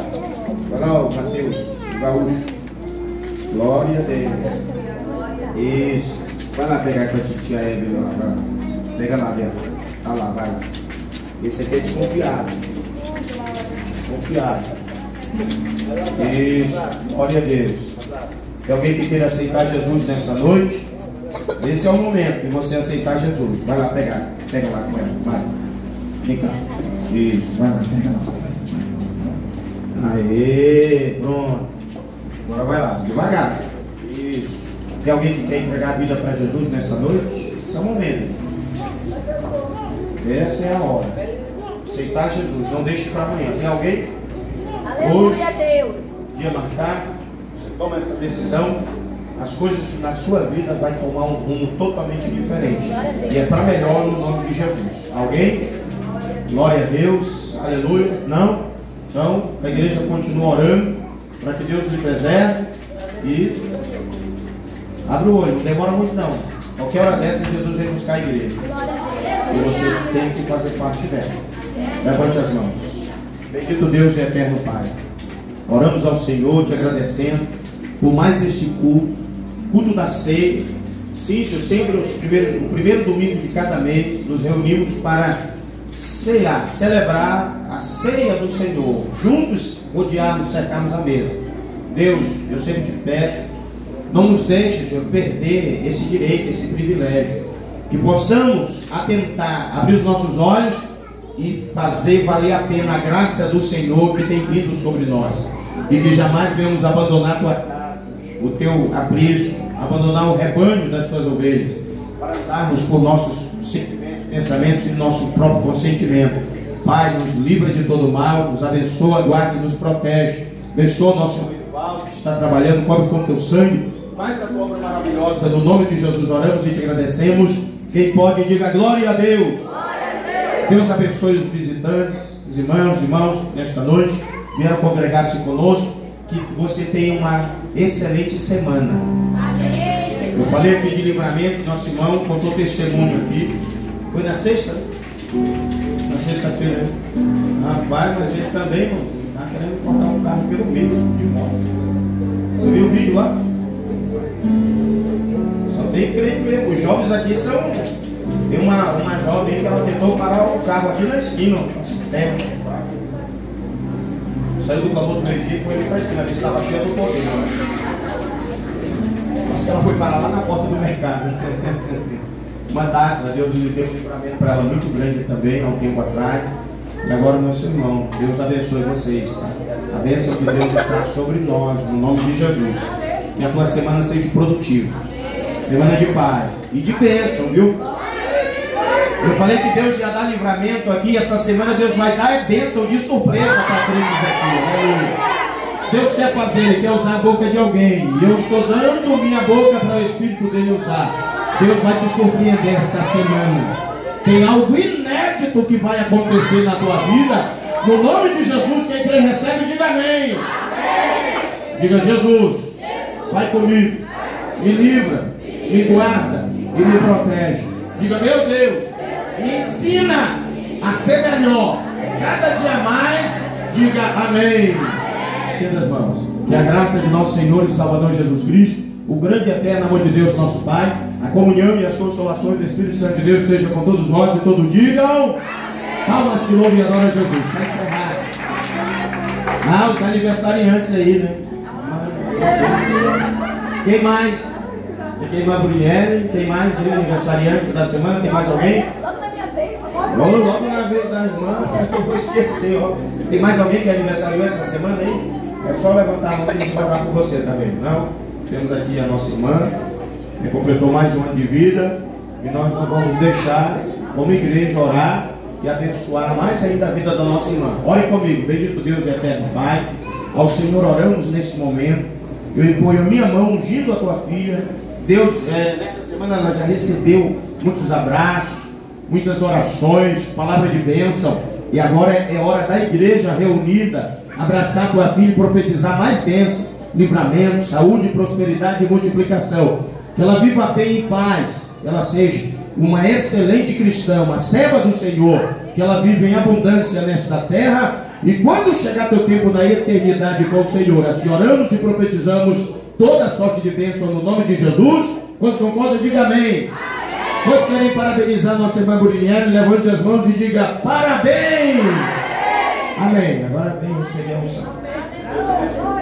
o Mateus, o gaúcho. Glória a Deus. Isso. Vai lá pegar com a titia Evelyn lá. Pega lá dentro. Tá lá, vai lá. Esse aqui é desconfiado. Desconfiado. Isso. Glória a Deus. Tem alguém que queira aceitar Jesus nesta noite? Esse é o momento de você aceitar Jesus. Vai lá pegar. Pega lá com ela. Vai. Vem cá. Isso. Vai lá. Pega lá. Aê. Pronto. Agora vai lá. Devagar. Isso. Tem alguém que quer entregar a vida para Jesus nessa noite? Esse é o momento. Essa é a hora. Aceitar Jesus. Não deixe para amanhã. Tem alguém?
Aleluia, Deus.
Dia marcado. Você toma essa decisão. As coisas na sua vida vai tomar um rumo totalmente diferente. E é para melhor no nome de Jesus. Alguém? Glória a Deus. Aleluia. Não? Então, a igreja continua orando para que Deus lhe preserve. E abre o olho. Não demora muito não. Qualquer hora dessa, Jesus vem buscar a igreja. E você tem que fazer parte dela. Levante as mãos. Bendito Deus e eterno Pai. Oramos ao Senhor te agradecendo por mais este culto da ceia. Sim, Senhor, sempre o primeiro domingo de cada mês nos reunimos para cear, celebrar a ceia do Senhor. Juntos rodearmos, cercarmos a mesa. Deus, eu sempre te peço, não nos deixe, Senhor, perder esse direito, esse privilégio. Que possamos atentar, abrir os nossos olhos e fazer valer a pena a graça do Senhor que tem vindo sobre nós. E que jamais venhamos abandonar a tua casa, o teu apreço, abandonar o rebanho das tuas ovelhas, para andarmos por nossos sentimentos, pensamentos e nosso próprio consentimento. Pai, nos livra de todo mal, nos abençoa, guarda e nos protege. Abençoa o nosso irmão Paulo que está trabalhando, cobre com teu sangue. Faz a tua obra maravilhosa, no nome de Jesus oramos e te agradecemos. Quem pode, diga glória a Deus. Glória a Deus. Deus abençoe os visitantes, os irmãos, nesta noite, vieram congregar-se conosco. Que você tenha uma excelente semana. Eu falei aqui de livramento, nosso irmão contou testemunho aqui. Foi na sexta? Na sexta-feira. Rapaz, mas ele também está querendo cortar um carro pelo meio de moto. Você viu o vídeo lá? Só tem que crer mesmo. Os jovens aqui são. Tem uma jovem que ela tentou parar o carro aqui na esquina, terra. Saiu do clamor do meio-dia e foi ali para a esquina. Ele estava cheio do poder. Mas que ela foi parar lá na porta do mercado. Uma taça, Deus deu um livramento para ela muito grande também, há um tempo atrás. E agora, meu irmão, Deus abençoe vocês. Tá? A bênção de Deus está sobre nós, no nome de Jesus. Que a tua semana seja produtiva. Semana de paz e de bênção, viu? Eu falei que Deus ia dar livramento aqui. Essa semana Deus vai dar bênção de surpresa para crentes aqui. Deus quer fazer, Ele quer usar a boca de alguém. E eu estou dando minha boca para o Espírito dele usar. Deus vai te surpreender esta semana. Tem algo inédito que vai acontecer na tua vida. No nome de Jesus, quem crê recebe, diga amém. Diga Jesus, vai comigo, me livra, me guarda e me protege. Diga meu Deus, me ensina a ser melhor. Cada dia mais, diga amém. Estenda as mãos. Que a graça de nosso Senhor e Salvador Jesus Cristo, o grande e eterno amor de Deus, nosso Pai, a comunhão e as consolações do Espírito Santo de Deus esteja com todos nós e todos digam amém. Palmas que louvem e adoram a Jesus. Está encerrado. Os aniversariantes aí, né? Quem mais? Quem mais, Brunieri? Quem mais? Eu, aniversariante da semana? Tem mais alguém?
Logo na minha vez.
Logo na vez da irmã. Eu vou esquecer, ó. Tem mais alguém que aniversariou essa semana aí? É só levantar a mão e a gente vai orar por você também, não? Temos aqui a nossa irmã, que completou mais um ano de vida. E nós não vamos deixar, como igreja, orar e abençoar mais ainda a vida da nossa irmã. Ore comigo, bendito Deus e eterno Pai. Ao Senhor oramos nesse momento. Eu imponho a minha mão ungindo a tua filha. Deus, nessa semana ela já recebeu muitos abraços, muitas orações, palavra de bênção. E agora é hora da igreja reunida abraçar a tua filha e profetizar mais bênção, livramento, saúde, prosperidade e multiplicação. Que ela viva bem em paz, que ela seja uma excelente cristã, uma serva do Senhor, que ela vive em abundância nesta terra. E quando chegar teu tempo na eternidade com o Senhor, assim oramos e profetizamos toda sorte de bênção no nome de Jesus. Quando concordam, diga amém. Quantos querem parabenizar nossa irmã Burinieri? Levante as mãos e diga parabéns. Amém. Agora vem receber a unção.